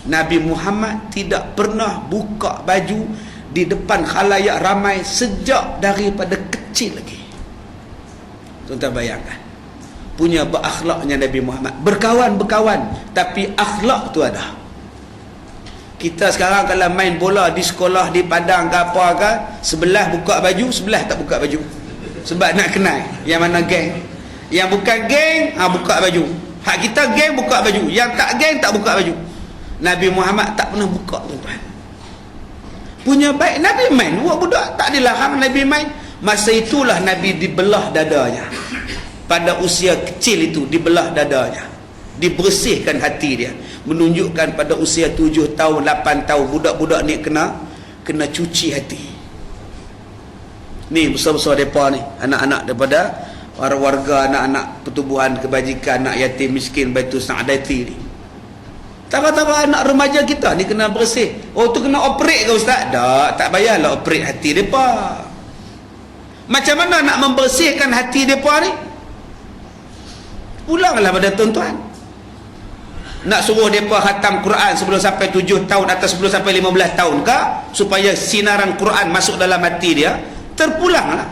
Nabi Muhammad tidak pernah buka baju di depan khalayak ramai sejak daripada kecil lagi. Tuan-tuan bayangkan, punya berakhlaknya Nabi Muhammad. Berkawan, tapi akhlak tu ada. Kita sekarang kalau main bola di sekolah, di padang ke apa ke, sebelah buka baju, sebelah tak buka baju. Sebab nak kenal yang mana geng. Yang bukan geng, buka baju. Hak kita geng, buka baju. Yang tak geng, tak buka baju. Nabi Muhammad tak pernah buka, tuan-tuan. Punya baik, Nabi main. Buat budak tak dilarang Nabi main. Masa itulah Nabi dibelah dadanya. Pada usia kecil itu dibelah dadanya, dibersihkan hati dia, menunjukkan pada usia 7 tahun 8 tahun budak-budak ni kena cuci hati. Ni besar-besar mereka ni, anak-anak daripada warga, anak-anak pertubuhan kebajikan, anak yatim miskin Baitul Sa'adati ni. Tara-tara anak remaja kita ni kena bersih. Oh tu kena operate ke Ustaz? Tak payahlah operate hati mereka. Macam mana nak membersihkan hati mereka ni? Pulanglah pada tuan-tuan. Nak suruh mereka khatam Quran sebelum sampai 7 tahun atau sebelum sampai 15 tahun ke, supaya sinaran Quran masuk dalam hati dia, terpulanglah.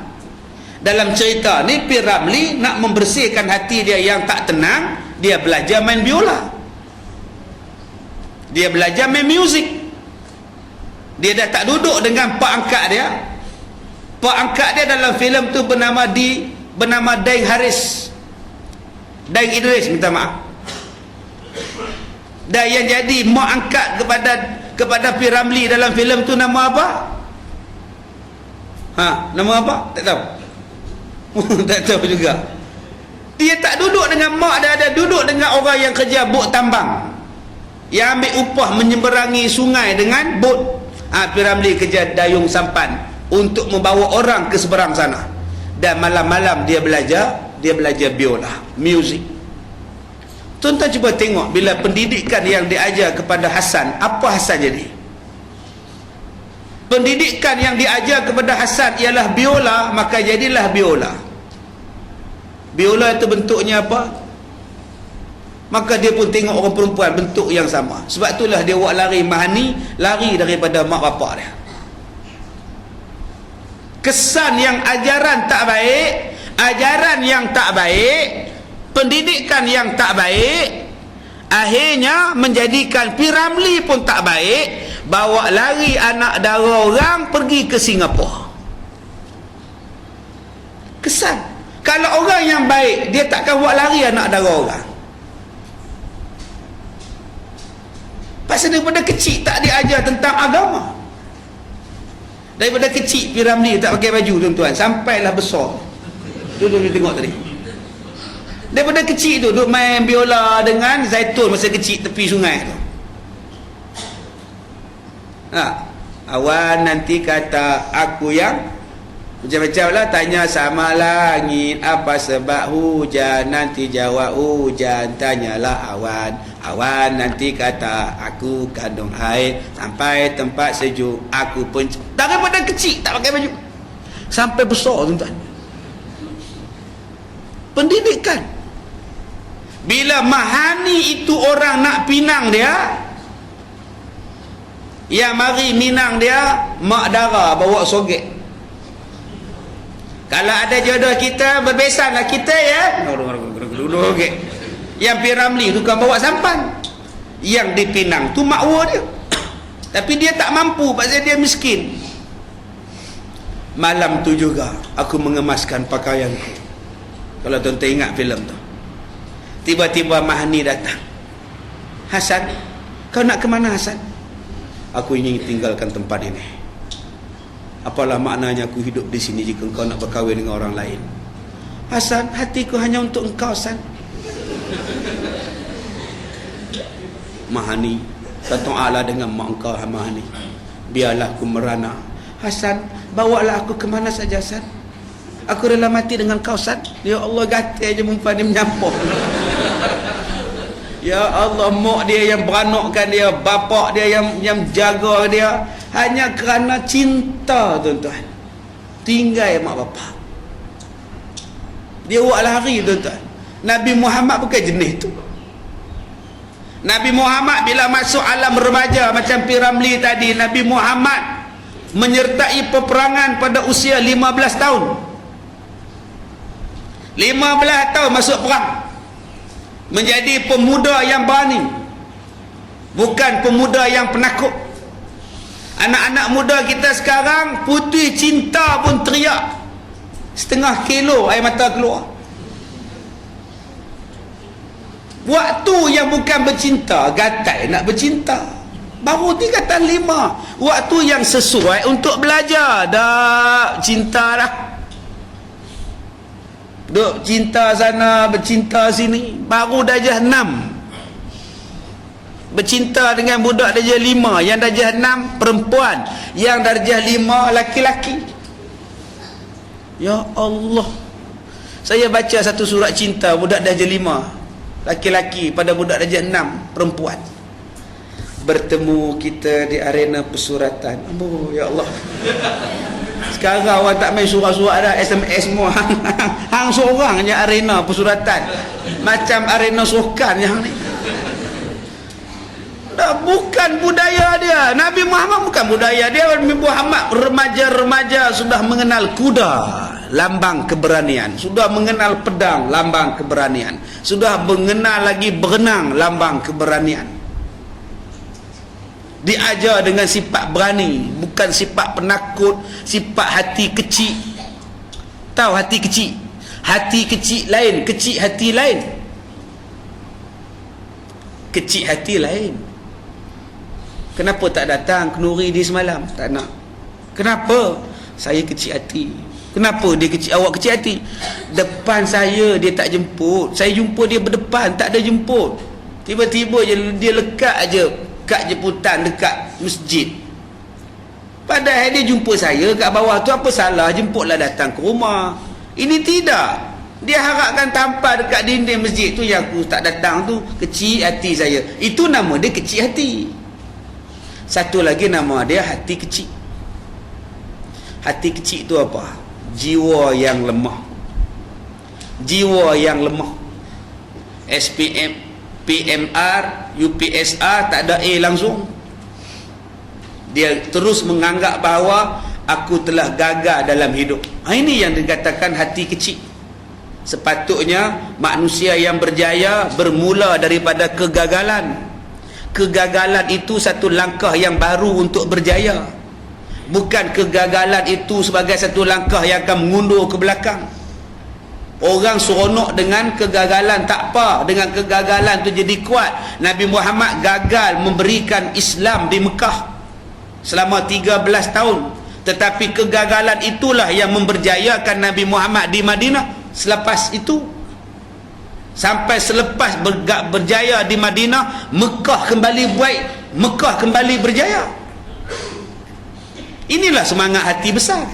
Dalam cerita ni P. Ramli nak membersihkan hati dia yang tak tenang, dia belajar main biola, dia belajar main muzik. Dia dah tak duduk dengan pak angkat dia. Pak angkat dia dalam filem tu bernama Daeng Haris, Daeng Idris, minta maaf. Dan yang jadi mak angkat kepada P. Ramli dalam filem tu nama apa? Nama apa? Tak tahu. Tak tahu juga. Dia tak duduk dengan mak dia, ada duduk dengan orang yang kerja bot tambang, yang ambil upah menyeberangi sungai dengan bot. P. Ramli kerja dayung sampan untuk membawa orang ke seberang sana. Dan malam-malam dia belajar biola, muzik. Tuan-tuan cuba tengok, bila pendidikan yang diajar kepada Hasan, apa Hasan jadi? Pendidikan yang diajar kepada Hasan ialah biola, maka jadilah biola. Biola itu bentuknya apa? Maka dia pun tengok orang perempuan bentuk yang sama. Sebab itulah dia buat lari mahani, lari daripada mak bapak dia. Kesan yang ajaran tak baik, pendidikan yang tak baik Akhirnya menjadikan P. Ramlee pun tak baik, bawa lari anak dara orang pergi ke Singapura. Kesan. Kalau orang yang baik, dia takkan buat lari anak dara orang. Pasal daripada kecil tak diajar tentang agama. Daripada kecil P. Ramlee tak pakai baju, tuan-tuan, sampailah besar. Tu tengok tadi. Daripada kecil tu duk main biola dengan Zaitun masa kecil tepi sungai tu. Awan nanti kata aku yang macam-macam lah, tanya sama langit apa sebab hujan, nanti jawab hujan, tanyalah awan. Awan nanti kata aku kandung air, sampai tempat sejuk aku pun. Daripada kecil tak pakai baju sampai besar, tuan-tuan. Pendidikan. Bila Mahani itu orang nak pinang dia, yang mari minang dia, mak dara bawa sogek. Kalau ada jodoh kita, berbesanlah kita ya. Yang P. Ramlee tu kan bawa sampan, yang dipinang tu makwa dia. Tapi dia tak mampu pasal dia miskin. Malam tu juga aku mengemaskan pakaianku. Kalau tuan-tuan ingat filem tu, tiba-tiba Mahani datang. Hasan, kau nak ke mana Hasan? Aku ingin tinggalkan tempat ini. Apalah maknanya aku hidup di sini jika engkau nak berkahwin dengan orang lain? Hasan, hatiku hanya untuk engkau, Hasan. Mahani, berdoalah dengan mak engkau, Mahani. Biarlah aku merana. Hasan, bawalah aku ke mana saja, Hasan. Aku rela mati dengan kau, Hasan. Ya Allah, gatal je perempuan ni menyampah. Ya Allah, mak dia yang beranakkan dia, bapak dia yang jaga dia, hanya kerana cinta, tuan-tuan. Tinggal mak bapak. Dia buat lari, tuan-tuan. Nabi Muhammad bukan jenis tu. Nabi Muhammad bila masuk alam remaja macam P. Ramlee tadi, Nabi Muhammad menyertai peperangan pada usia 15 tahun. 15 tahun masuk perang. Menjadi pemuda yang berani, bukan pemuda yang penakut. Anak-anak muda kita sekarang putih cinta pun teriak, setengah kilo air mata keluar. Waktu yang bukan bercinta, gatal nak bercinta, baru 3 waktu yang sesuai untuk belajar, dah cinta dah. Duk cinta sana, bercinta sini, baru darjah 6. Bercinta dengan budak darjah 5, yang darjah 6 perempuan, yang darjah 5 laki-laki. Ya Allah, saya baca satu surat cinta budak darjah 5 laki-laki pada budak darjah 6 perempuan. Bertemu kita di arena pesuratan. Oh ya Allah. Sekarang orang tak main surat-surat dah, SMS semua. Hang seorang je arena pesuratan, macam arena sukan yang ni. Dah bukan budaya dia. Nabi Muhammad bukan budaya dia. Nabi Muhammad remaja-remaja sudah mengenal kuda, lambang keberanian, sudah mengenal pedang, lambang keberanian, sudah mengenal lagi berenang, lambang keberanian. Diajar dengan sifat berani, bukan sifat penakut, sifat hati kecil. Tahu hati kecil? Hati kecil lain, kecil hati lain. Kecil hati lain. Kenapa tak datang ke Nuri di semalam? Tak nak. Kenapa? Saya kecil hati. Kenapa dia kecil, awak kecil hati? Depan saya dia tak jemput, saya jumpa dia berdepan, tak ada jemput. Tiba-tiba dia lekat aja kat jemputan dekat masjid. Padahal dia jumpa saya kat bawah tu, apa salah jemputlah datang ke rumah. Ini tidak. Dia harapkan tampar dekat dinding masjid tu, yang aku tak datang tu kecil hati saya. Itu nama dia kecil hati. Satu lagi nama dia hati kecil. Hati kecil tu apa? Jiwa yang lemah. Jiwa yang lemah. SPM, PMR, UPSR tak ada A langsung. Dia terus menganggap bahawa aku telah gagal dalam hidup. Ini yang dikatakan hati kecil. Sepatutnya manusia yang berjaya bermula daripada kegagalan. Kegagalan itu satu langkah yang baru untuk berjaya. Bukan kegagalan itu sebagai satu langkah yang akan mengundur ke belakang. Orang seronok dengan kegagalan, tak apa, dengan kegagalan tu jadi kuat. Nabi Muhammad gagal memberikan Islam di Mekah selama 13 tahun. Tetapi kegagalan itulah yang memberjayakan Nabi Muhammad di Madinah. Selepas itu, sampai selepas berjaya di Madinah, Mekah kembali baik, Mekah kembali berjaya. Inilah semangat hati besar.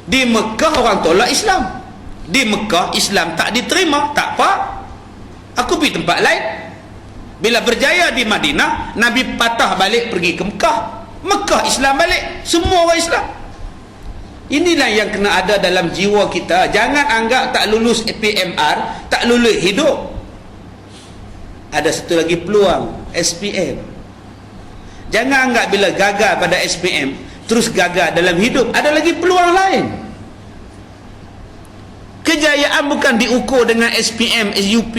Di Mekah orang tolak Islam. Di Mekah Islam tak diterima, tak apa, aku pergi tempat lain. Bila berjaya di Madinah, Nabi patah balik pergi ke Mekah. Mekah Islam balik, semua orang Islam. Inilah yang kena ada dalam jiwa kita. Jangan anggap tak lulus PMR, tak lulus hidup. Ada satu lagi peluang, SPM. Jangan anggap bila gagal pada SPM terus gagal dalam hidup. Ada lagi peluang lain. Kejayaan bukan diukur dengan SPM, SUP,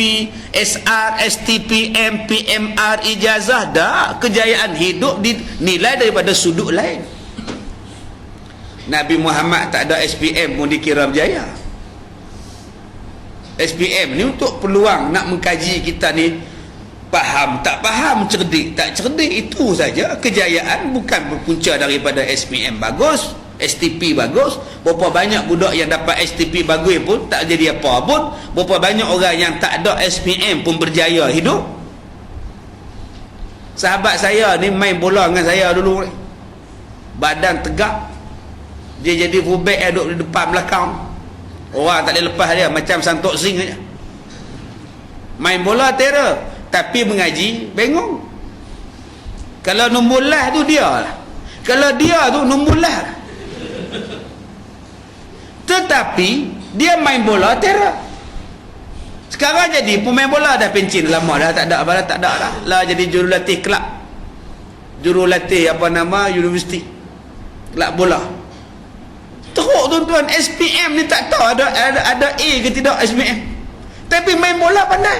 SR, STPM, PMR, ijazah. Dah, kejayaan hidup dinilai daripada sudut lain. Nabi Muhammad tak ada SPM pun dikira berjaya. SPM ni untuk peluang nak mengkaji kita ni faham tak faham, cerdik tak cerdik, itu saja. Kejayaan bukan berpunca daripada SPM bagus, STP bagus. Berapa banyak budak yang dapat STP bagus pun tak jadi apa pun. Berapa banyak orang yang tak ada SPM pun berjaya hidup. Sahabat saya ni main bola dengan saya dulu, badan tegak, dia jadi fullback, duduk di depan belakang, orang tak boleh lepas dia, macam santok sing aja. Main bola terror, tapi mengaji bengong. Kalau nombor lah tu dia lah, kalau dia tu nombor lah. Tetapi dia main bola terror. Sekarang jadi pemain bola dah pencin lama dah, tak ada apa, tak ada dah lah, jadi jurulatih kelab, jurulatih apa nama universiti, kelab bola. Teruk tuan-tuan, SPM ni tak tahu ada A ke tidak SPM, tapi main bola pandai.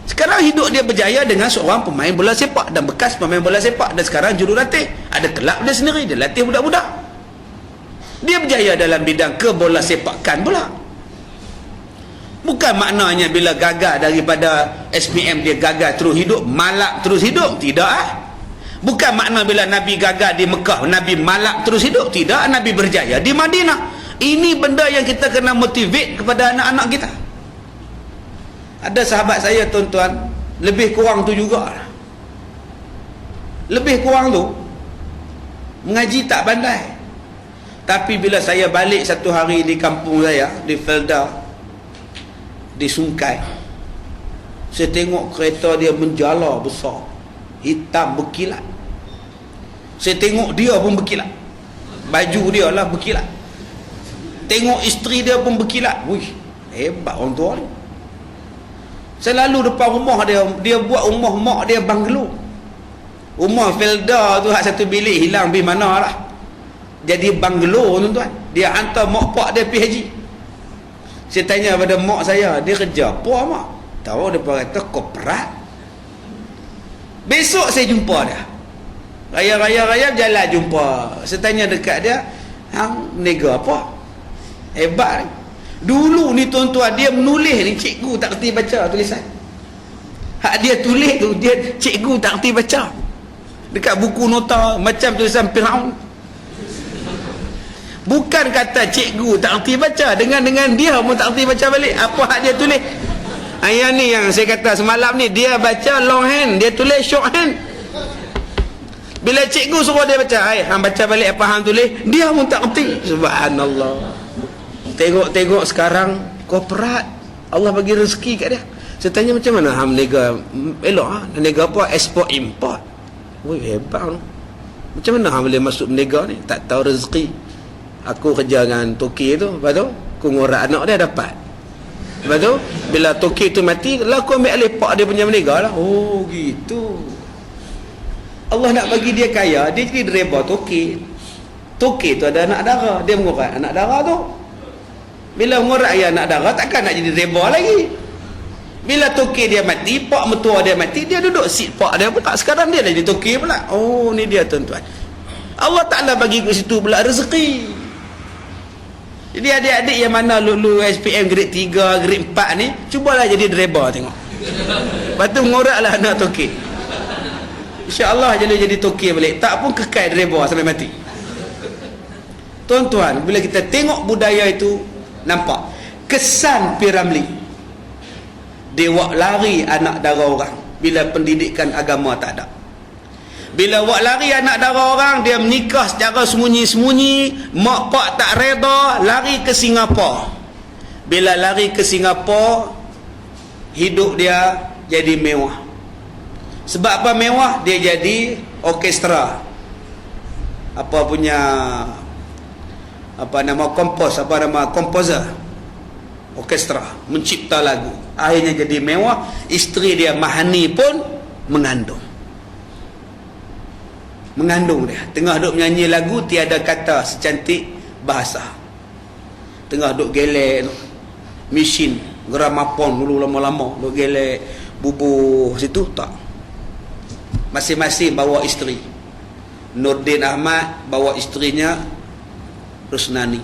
Sekarang hidup dia berjaya dengan seorang pemain bola sepak dan bekas pemain bola sepak, dan sekarang jurulatih, ada kelab dia sendiri, dia latih budak-budak. Dia berjaya dalam bidang kebola sepakan pula. Bukan maknanya bila gagal daripada SPM dia gagal terus hidup, malak terus hidup, tidak. Bukan makna bila Nabi gagal di Mekah Nabi malak terus hidup, tidak. Nabi berjaya di Madinah. Ini benda yang kita kena motivate kepada anak-anak kita. Ada sahabat saya tuan-tuan, lebih kurang tu juga, lebih kurang tu mengaji tak pandai. Tapi bila saya balik satu hari di kampung saya, di Felda, di Sungkai, saya tengok kereta dia menjala besar, hitam berkilat. Saya tengok dia pun berkilat, baju dia lah berkilat. Tengok isteri dia pun berkilat. Wih, hebat orang tua ni. Saya lalu depan rumah dia, dia buat rumah mak dia banglo. Rumah Felda tu hak satu bilik hilang pergi mana lah, jadi banglo tuan-tuan. Dia hantar mak pak dia pergi haji. Saya tanya pada mak saya, dia kerja apa mak? Tahu dia kata korporat. Besok saya jumpa dia, raya jalan jumpa. Saya tanya dekat dia, hang nega apa? Hebat ni. Dulu ni tuan-tuan, dia menulis ni, cikgu tak kerti baca tulisan. Hak dia tulis tu, dia cikgu tak kerti baca. Dekat buku nota macam tulisan Firaun. Bukan kata cikgu tak kerti baca, dengan dia pun tak kerti baca balik apa hak dia tulis. Ayah ni yang saya kata semalam ni, dia baca long hand, dia tulis short hand. Bila cikgu suruh dia baca, hang baca balik apa hang tulis, dia pun tak kerti. Subhanallah. Tengok sekarang korporat, Allah bagi rezeki kat dia. Saya tanya macam mana hang nega elok nega apa, export import. Woi, hebat tu. Macam mana hang boleh masuk nega ni, tak tahu rezeki. Aku kerja dengan toki tu, lepas tu aku ngorak anak dia dapat. Lepas tu bila toki tu mati, lah aku ambil alih pak dia punya menega lah. Oh gitu. Allah nak bagi dia kaya, dia jadi driver toki. Toki tu ada anak dara, dia mengorak anak dara tu. Bila ngorak ayah anak dara, takkan nak jadi reba lagi. Bila toke dia mati, pak mertua dia mati, dia duduk sit pak dia pula. Sekarang dia dah jadi toke pula. Oh, ni dia tuan-tuan. Allah Ta'ala bagi kat situ pula rezeki. Jadi adik-adik yang mana lulu SPM grade 3, grade 4 ni, cubalah jadi driver tengok. Lepas tu ngoraklah anak toke. InsyaAllah jadi toke balik. Tak pun kekal driver sampai mati. Tuan-tuan, bila kita tengok budaya itu, nampak kesan P. Ramlee. Dia wak lari anak dara orang bila pendidikan agama tak ada. Bila wak lari anak dara orang, dia menikah secara sembunyi-sembunyi, mak pak tak reda, lari ke Singapura. Bila lari ke Singapura, hidup dia jadi mewah. Sebab apa mewah? Dia jadi orkestra. Apa punya, apa nama kompos, apa nama komposer, orkestra, mencipta lagu. Akhirnya jadi mewah. Isteri dia Mahani pun mengandung dia. Tengah duk menyanyi lagu, tiada kata secantik bahasa. Tengah duk gelek tu, mesin gramafon dulu lama-lama duk gelek bubuh situ tak. Masing-masing bawa isteri. Nordin Ahmad bawa isterinya Rusnani.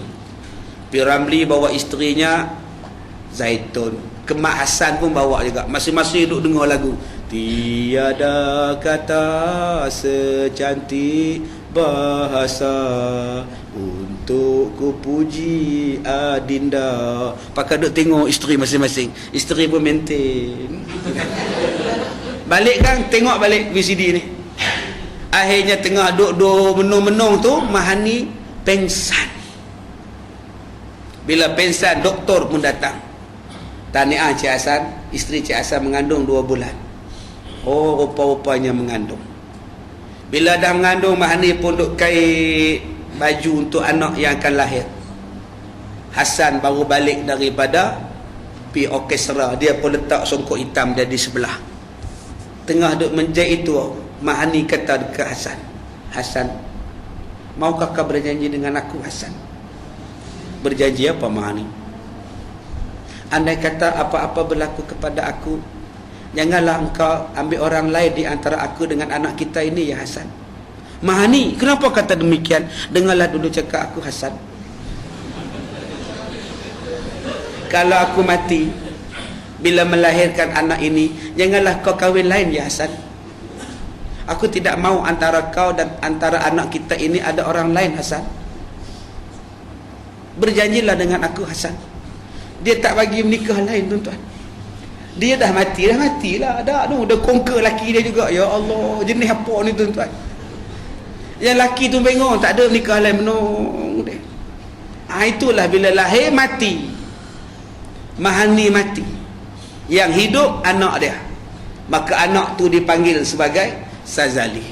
P. Ramlee bawa isterinya Zaitun. Kemak Hassan pun bawa juga. Masing-masing duk dengar lagu. Tiada kata secantik bahasa untuk ku puji adinda. Pakai duk tengok isteri masing-masing. Isteri pun maintain. Balik kan, tengok balik VCD ni. Akhirnya tengah duk menung-menung tu, Mahani pengsan. Bila pengsan, doktor pun datang. Tahniah Cik Hassan, isteri Cik Hassan mengandung 2 bulan. Oh, rupa-rupanya mengandung. Bila dah mengandung, Mahani pun duk kait baju untuk anak yang akan lahir. Hassan baru balik daripada pi orkestra, dia pun letak songkok hitam dia di sebelah. Tengah duk menjahit itu, Mahani kata dekat Hassan, Hassan, maukah kau berjanji dengan aku, Hassan? Berjanji apa, Mahani? Andai kata apa-apa berlaku kepada aku, janganlah engkau ambil orang lain di antara aku dengan anak kita ini, ya Hassan. Mahani, kenapa kata demikian? Dengarlah dulu cakap aku, Hassan. Kalau aku mati bila melahirkan anak ini, janganlah kau kahwin lain, ya Hassan. Aku tidak mau antara kau dan antara anak kita ini ada orang lain, Hassan. Berjanjilah dengan aku, Hassan. Dia tak bagi menikah lain, tuan-tuan. Dia dah matilah. Dah conquer laki dia juga. Ya Allah, jenis apa ni, tuan-tuan? Yang laki tu bengong, tak ada menikah lain, menung dia. Itulah bila lahir mati. Mahani mati. Yang hidup anak dia. Maka anak tu dipanggil sebagai Sazali.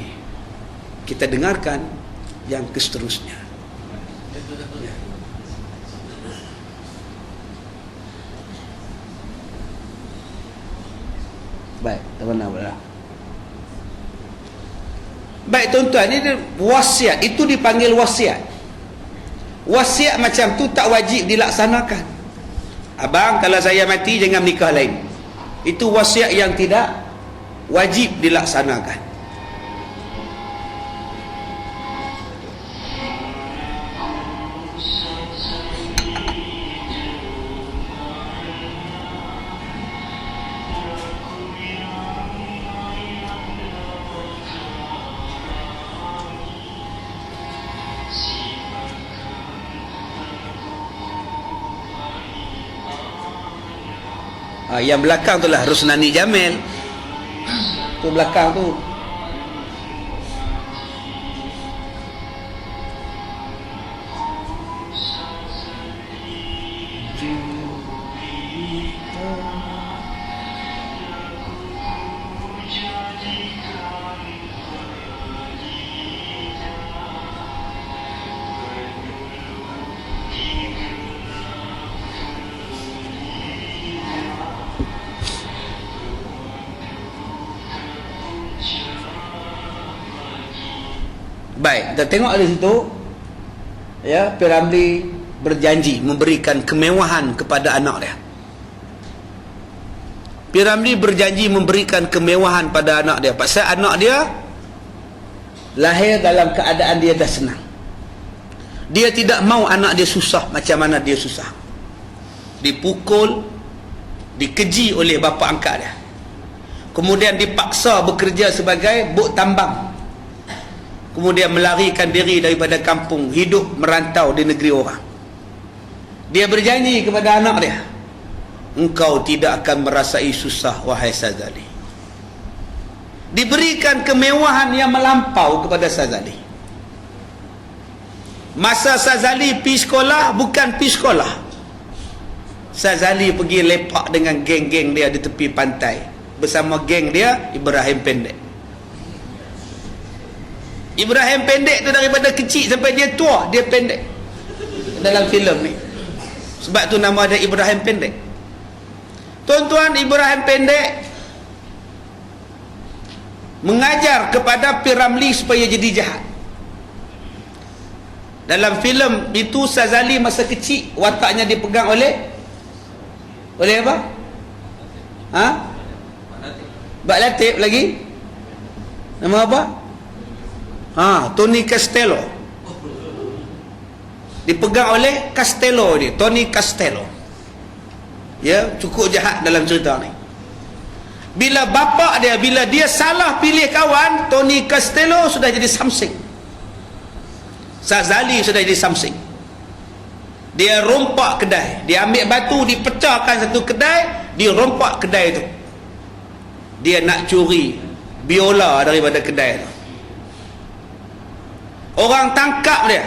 Kita dengarkan yang seterusnya. Baik, tak pernah pula. Baik tuan-tuan, ini wasiat. Itu dipanggil wasiat. Wasiat macam tu tak wajib dilaksanakan. Abang, kalau saya mati jangan menikah lain. Itu wasiat yang tidak wajib dilaksanakan. Yang belakang tu lah Rusnani Jamil. Tu belakang tu. Baik, kita tengok di situ. Ya, P. Ramlee berjanji memberikan kemewahan kepada anak dia. P.Ramlee berjanji memberikan kemewahan pada anak dia. Pasal anak dia lahir dalam keadaan dia dah senang. Dia tidak mau anak dia susah macam mana dia susah. Dipukul, dikeji oleh bapa angkat dia. Kemudian dipaksa bekerja sebagai buk tambang. Kemudian melarikan diri daripada kampung, hidup merantau di negeri orang. Dia berjanji kepada anak dia, engkau tidak akan merasai susah, wahai Sazali. Diberikan kemewahan yang melampau kepada Sazali. Masa Sazali pergi sekolah, bukan pergi sekolah. Sazali pergi lepak dengan geng-geng dia di tepi pantai. Bersama geng dia, Ibrahim Pendek. Ibrahim Pendek tu daripada kecil sampai dia tua, dia pendek. Dalam filem ni. Sebab tu nama dia Ibrahim Pendek. Tuan-tuan, Ibrahim Pendek mengajar kepada P.Ramlee supaya jadi jahat. Dalam filem itu Sazali masa kecil wataknya dipegang oleh apa? Ha? Bak Latif lagi? Nama apa? Tony Castello. Dipegang oleh Castello dia, Tony Castello. Ya, cukup jahat dalam cerita ni. Bila bapa dia, bila dia salah pilih kawan, Tony Castello sudah jadi something. Sazali sudah jadi something. Dia rompak kedai, dia ambil batu, dipecahkan satu kedai, dia rompak kedai itu. Dia nak curi biola daripada kedai itu. Orang tangkap dia.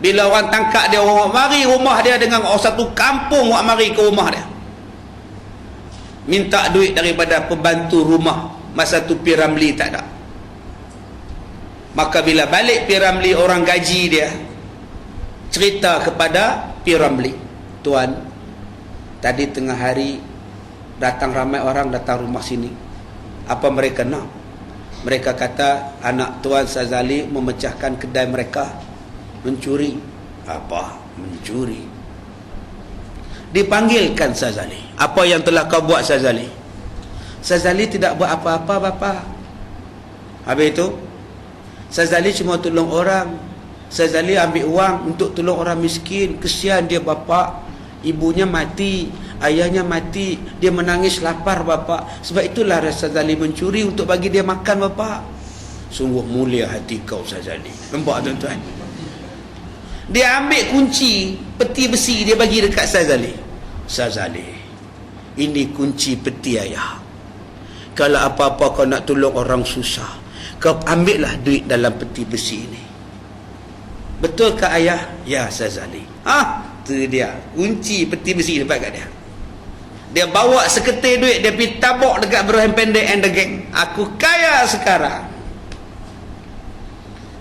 Bila orang tangkap dia, orang mari rumah dia dengan orang satu kampung, orang mari ke rumah dia, minta duit daripada pembantu rumah. Masa tu P.Ramlee tak ada. Maka bila balik P.Ramlee, orang gaji dia cerita kepada P.Ramlee, tuan, tadi tengah hari datang ramai orang datang rumah sini. Apa mereka nak? Mereka kata anak tuan Sazali memecahkan kedai mereka, mencuri. Apa? Mencuri. Dipanggilkan Sazali. Apa yang telah kau buat, Sazali? Sazali tidak buat apa-apa, bapa. Habis itu Sazali cuma tolong orang. Sazali ambil uang untuk tolong orang miskin. Kesian dia, bapa. Ibunya mati, ayahnya mati, dia menangis lapar, bapa. Sebab itulah Sazali mencuri untuk bagi dia makan, bapa. Sungguh mulia hati kau, Sazali. Nampak, tuan-tuan? Dia ambil kunci peti besi, dia bagi dekat Sazali. Sazali, ini kunci peti ayah. Kalau apa-apa kau nak tolong orang susah, kau ambillah duit dalam peti besi ini. Betul ke ayah? Ya, Sazali. Tu dia, kunci peti besi dapat kat dia. Dia bawa seketir duit, dia pergi tabok dekat Ibrahim Pendek and the gang. Aku kaya sekarang.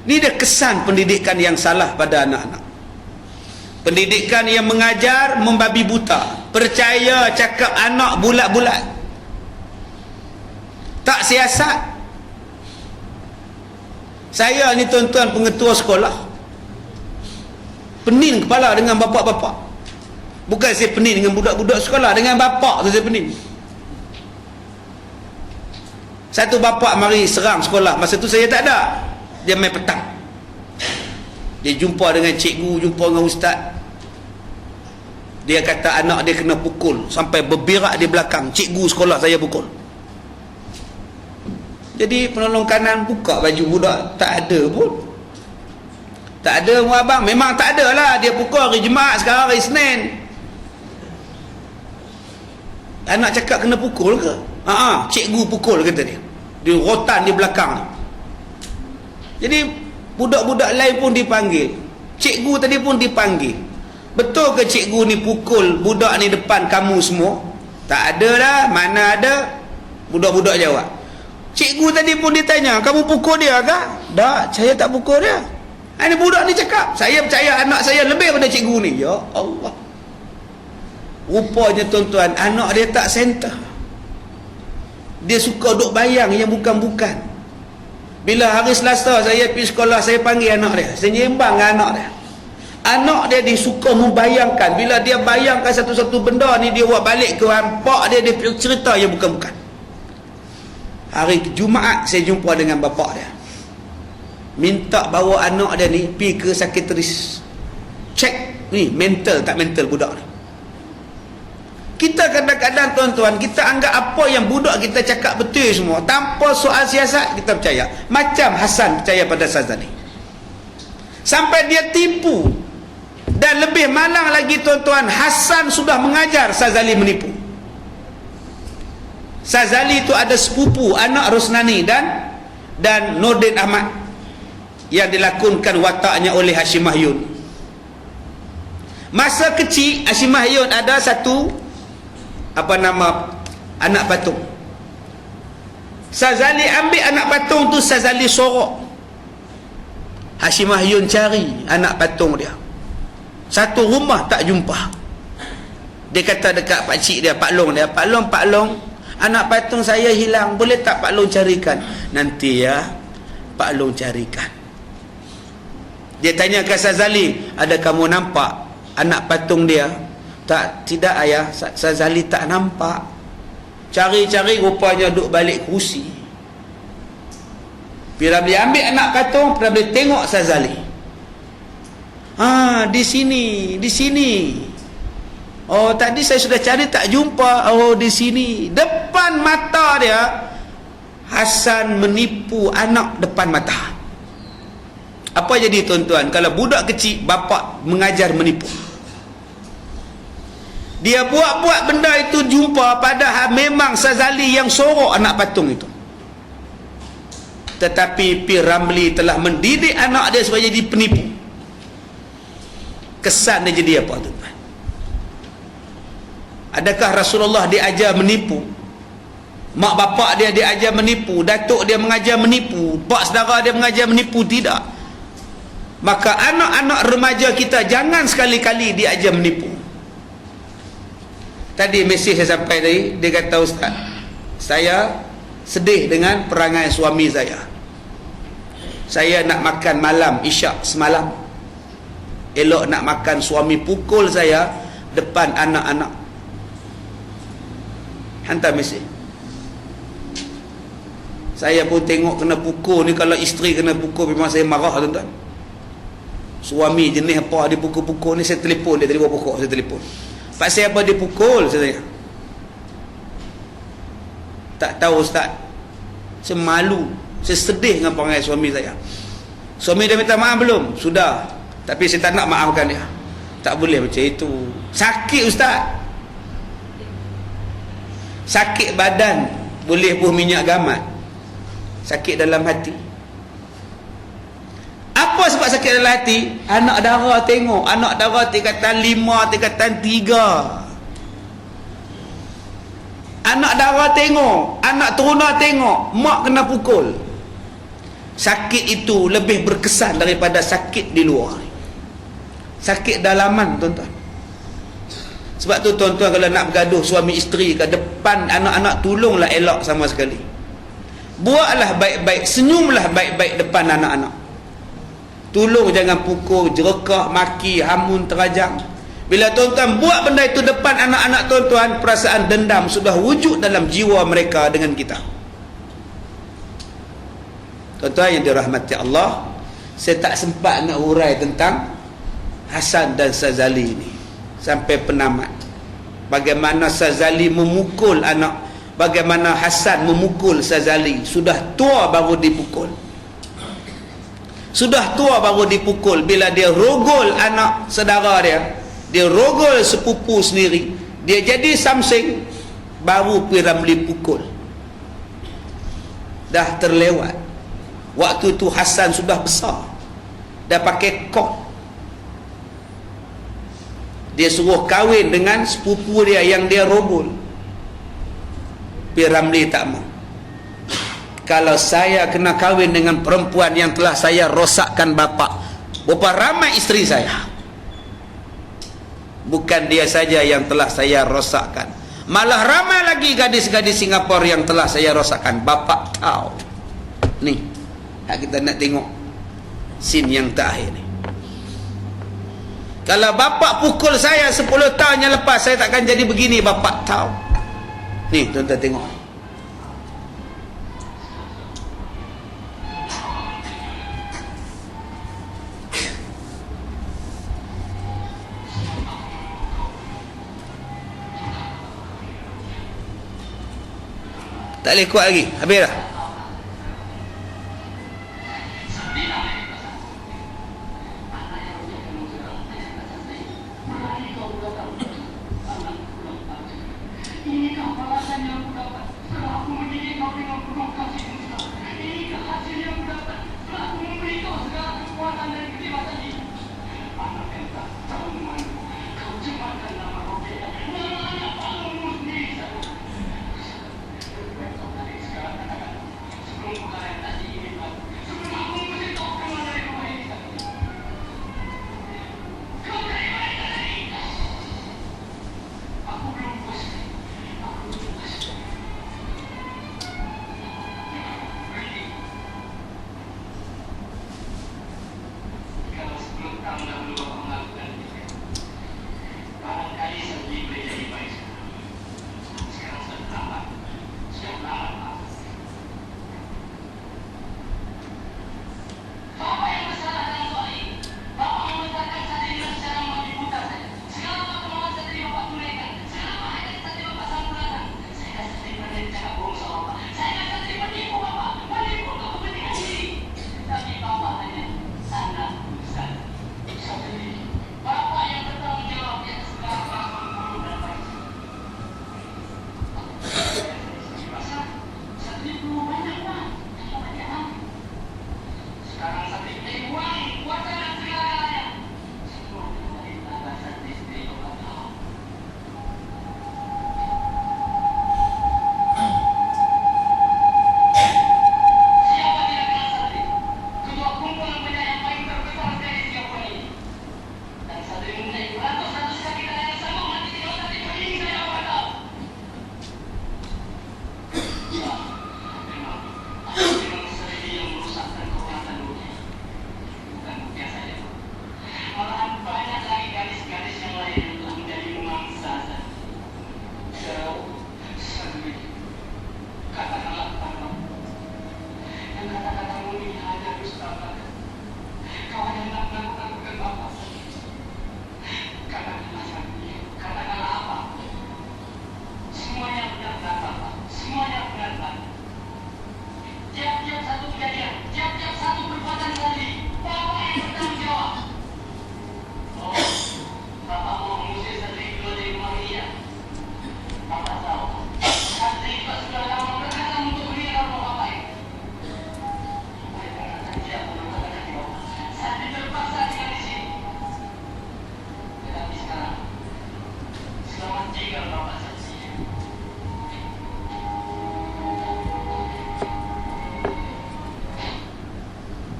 Ni dia kesan pendidikan yang salah pada anak-anak. Pendidikan yang mengajar membabi buta, percaya cakap anak bulat-bulat, tak siasat. Saya ni tuan-tuan pengetua sekolah, pening kepala dengan bapak-bapak. Bukan saya pening dengan budak-budak sekolah, dengan bapak tu saya pening. Satu bapak mari serang sekolah, masa tu saya tak ada. Dia main petang, dia jumpa dengan cikgu, jumpa dengan ustaz. Dia kata anak dia kena pukul sampai berberak di belakang. Cikgu sekolah saya pukul. Jadi penolong kanan buka baju budak, tak ada pun. Tak ada, mu abang. Memang tak ada lah. Dia pukul hari Jumaat, sekarang hari Senin. Anak cakap kena pukul ke? Cikgu pukul, kata dia. Dia rotan di belakang. Jadi budak-budak lain pun dipanggil. Cikgu tadi pun dipanggil. Betul ke cikgu ni pukul budak ni depan kamu semua? Tak ada lah. Mana ada? Budak-budak jawab. Cikgu tadi pun ditanya, kamu pukul dia ke? Tak, saya tak pukul dia. Ini budak ni cakap, saya percaya anak saya lebih daripada cikgu ni. Ya Allah. Rupanya tuan-tuan, anak dia tak center. Dia suka duk bayang yang bukan-bukan. Bila hari Selasa saya pergi sekolah, saya panggil anak dia, saya nyembang dengan anak dia. Anak dia disuka membayangkan. Bila dia bayangkan satu-satu benda ni, dia buat balik ke hampak dia, dia cerita yang bukan-bukan. Hari Jumaat saya jumpa dengan bapak dia, minta bawa anak dia ni pergi ke psikiatris, cek ni mental tak mental budak ni. Kita kadang-kadang tuan-tuan, kita anggap apa yang budak kita cakap betul semua, tanpa soal siasat kita percaya. Macam Hasan percaya pada Sazali, sampai dia tipu. Dan lebih malang lagi tuan-tuan, Hasan sudah mengajar Sazali menipu. Sazali itu ada sepupu anak Rosnani dan Nordin Ahmad yang dilakonkan wataknya oleh Hashim Mahyun. Masa kecil Hashim Mahyun ada satu anak patung. Sazali ambil anak patung tu, Sazali sorok. Hashim Mahyun cari anak patung dia, satu rumah tak jumpa. Dia kata dekat pakcik dia, Pak Long dia, Pak Long, anak patung saya hilang, boleh tak Pak Long carikan? Nanti ya Pak Long carikan. Dia tanya ke Sazali, ada kamu nampak anak patung dia? Tidak ayah, Sazali tak nampak. Cari-cari rupanya duduk balik kerusi. Bila dia ambil anak patung, bila dia tengok Sazali, di sini. Oh, tadi saya sudah cari tak jumpa. Oh, di sini. Depan mata dia, Hasan menipu anak depan mata. Apa jadi tuan-tuan? Kalau budak kecil, bapak mengajar menipu. Dia buat-buat benda itu jumpa, padahal memang Sazali yang sorok anak patung itu. Tetapi P. Ramli telah mendidik anak dia supaya jadi penipu. Kesan dia jadi apa tuan-tuan? Adakah Rasulullah diajar menipu? Mak bapak dia diajar menipu? Datuk dia mengajar menipu? Pak saudara dia mengajar menipu? Tidak. Maka anak-anak remaja kita jangan sekali-kali diajar menipu. Tadi mesej saya sampai tadi, dia kata, Ustaz, saya sedih dengan perangai suami saya. Saya nak makan malam isyak semalam, elok nak makan, suami pukul saya depan anak-anak. Hantar mesej. Saya pun tengok kena pukul ni. Kalau isteri kena pukul memang saya marah tuan-tuan. Suami jenis apa dia pukul-pukul ni, saya telefon dia tadi bawah pokok, saya telefon, Pak saya apa dia pukul, saya tanya. Tak tahu Ustaz, saya malu, saya sedih dengan perangai suami saya. Suami dah minta maaf belum? Sudah, tapi saya tak nak maafkan dia. Tak boleh macam itu. Sakit Ustaz, sakit badan boleh buh minyak gamat, sakit dalam hati. Apa sebab sakit dalam hati? Anak dara tengok, anak dara tingkatan 5, tingkatan 3. Anak dara tengok, anak teruna tengok mak kena pukul. Sakit itu lebih berkesan daripada sakit di luar, sakit dalaman tuan-tuan. Sebab tu tuan-tuan, kalau nak bergaduh suami isteri ke depan anak-anak, tolonglah elok sama sekali. Buatlah baik-baik, senyumlah baik-baik depan anak-anak. Tolong jangan pukul, jerekah, maki, hamun, terajang. Bila tuan-tuan buat benda itu depan anak-anak tuan-tuan, perasaan dendam sudah wujud dalam jiwa mereka dengan kita. Tuan-tuan yang dirahmati Allah, saya tak sempat nak urai tentang Hasan dan Sazali ini sampai penamat. Bagaimana Sazali memukul anak, bagaimana Hasan memukul Sazali. Sudah tua baru dipukul. Sudah tua baru dipukul. Bila dia rogol anak saudara dia rogol sepupu sendiri, dia jadi samsing, baru P. Ramli pukul. Dah terlewat. Waktu itu Hasan sudah besar, dah pakai kod. Dia suruh kahwin dengan sepupu dia yang dia rogol. P. Ramli tak mau. Kalau saya kena kahwin dengan perempuan yang telah saya rosakkan bapak, berapa ramai isteri saya. Bukan dia saja yang telah saya rosakkan, malah ramai lagi gadis-gadis Singapura yang telah saya rosakkan. Bapak tahu. Ni kita nak tengok scene yang terakhir ni. Kalau bapak pukul saya 10 tahun yang lepas, saya takkan jadi begini, bapak tahu. Ni tuan-tuan tengok. Tak boleh kuat lagi, habis dah.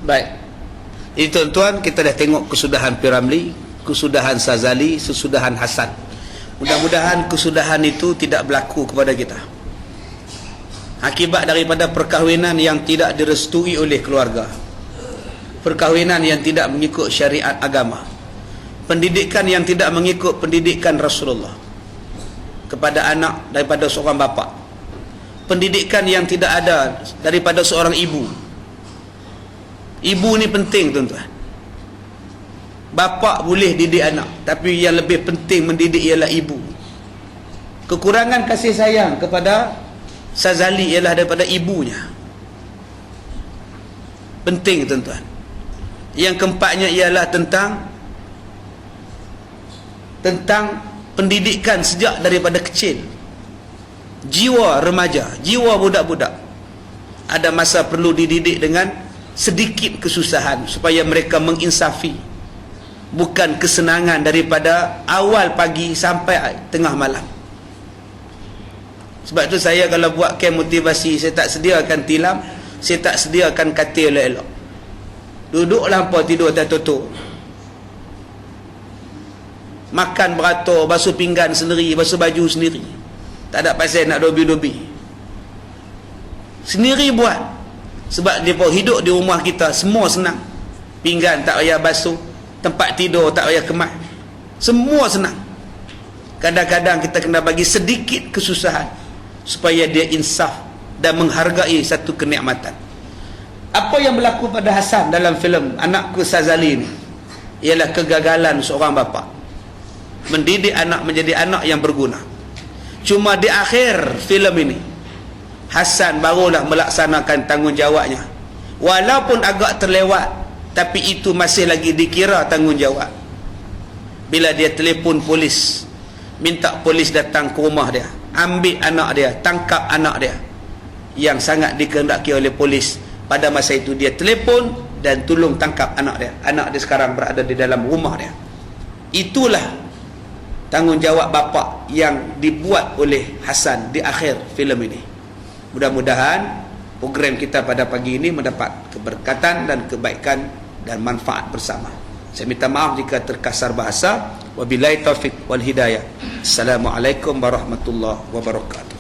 Baik. Jadi tuan-tuan, kita dah tengok kesudahan P.Ramlee, kesudahan Sazali, kesudahan Hasan. Mudah-mudahan kesudahan itu tidak berlaku kepada kita. Akibat daripada perkahwinan yang tidak direstui oleh keluarga, perkahwinan yang tidak mengikut syariat agama, pendidikan yang tidak mengikut pendidikan Rasulullah kepada anak daripada seorang bapa, pendidikan yang tidak ada daripada seorang ibu. Ibu ni penting tuan-tuan. Bapa boleh didik anak, tapi yang lebih penting mendidik ialah ibu. Kekurangan kasih sayang kepada Sazali ialah daripada ibunya. Penting tuan-tuan. Yang keempatnya ialah tentang pendidikan sejak daripada kecil. Jiwa remaja, jiwa budak-budak ada masa perlu dididik dengan sedikit kesusahan supaya mereka menginsafi, bukan kesenangan daripada awal pagi sampai tengah malam. Sebab tu saya kalau buat camp motivasi, saya tak sediakan tilam, saya tak sediakan katil elok-elok. Duduk lampau tidur atas tutup, makan beratur, basuh pinggan sendiri, basuh baju sendiri, tak ada pasal nak dobi-dobi, sendiri buat. Sebab dia hidup di rumah kita semua senang. Pinggan tak payah basuh, tempat tidur tak payah kemas, Semua senang. Kadang-kadang kita kena bagi sedikit kesusahan supaya dia insaf dan menghargai satu kenikmatan. Apa yang berlaku pada Hasan dalam filem Anakku Sazali ni ialah kegagalan seorang bapa mendidik anak menjadi anak yang berguna. Cuma di akhir filem ini Hasan barulah melaksanakan tanggungjawabnya. Walaupun agak terlewat, tapi itu masih lagi dikira tanggungjawab. Bila dia telefon polis, minta polis datang ke rumah dia, ambil anak dia, tangkap anak dia, yang sangat dikehendaki oleh polis. Pada masa itu dia telefon dan tolong tangkap anak dia. Anak dia sekarang berada di dalam rumah dia. Itulah tanggungjawab bapa yang dibuat oleh Hasan di akhir filem ini. Mudah-mudahan program kita pada pagi ini mendapat keberkatan dan kebaikan dan manfaat bersama. Saya minta maaf jika terkasar bahasa. Wabillahi taufiq wal hidayah. Assalamualaikum warahmatullahi wabarakatuh.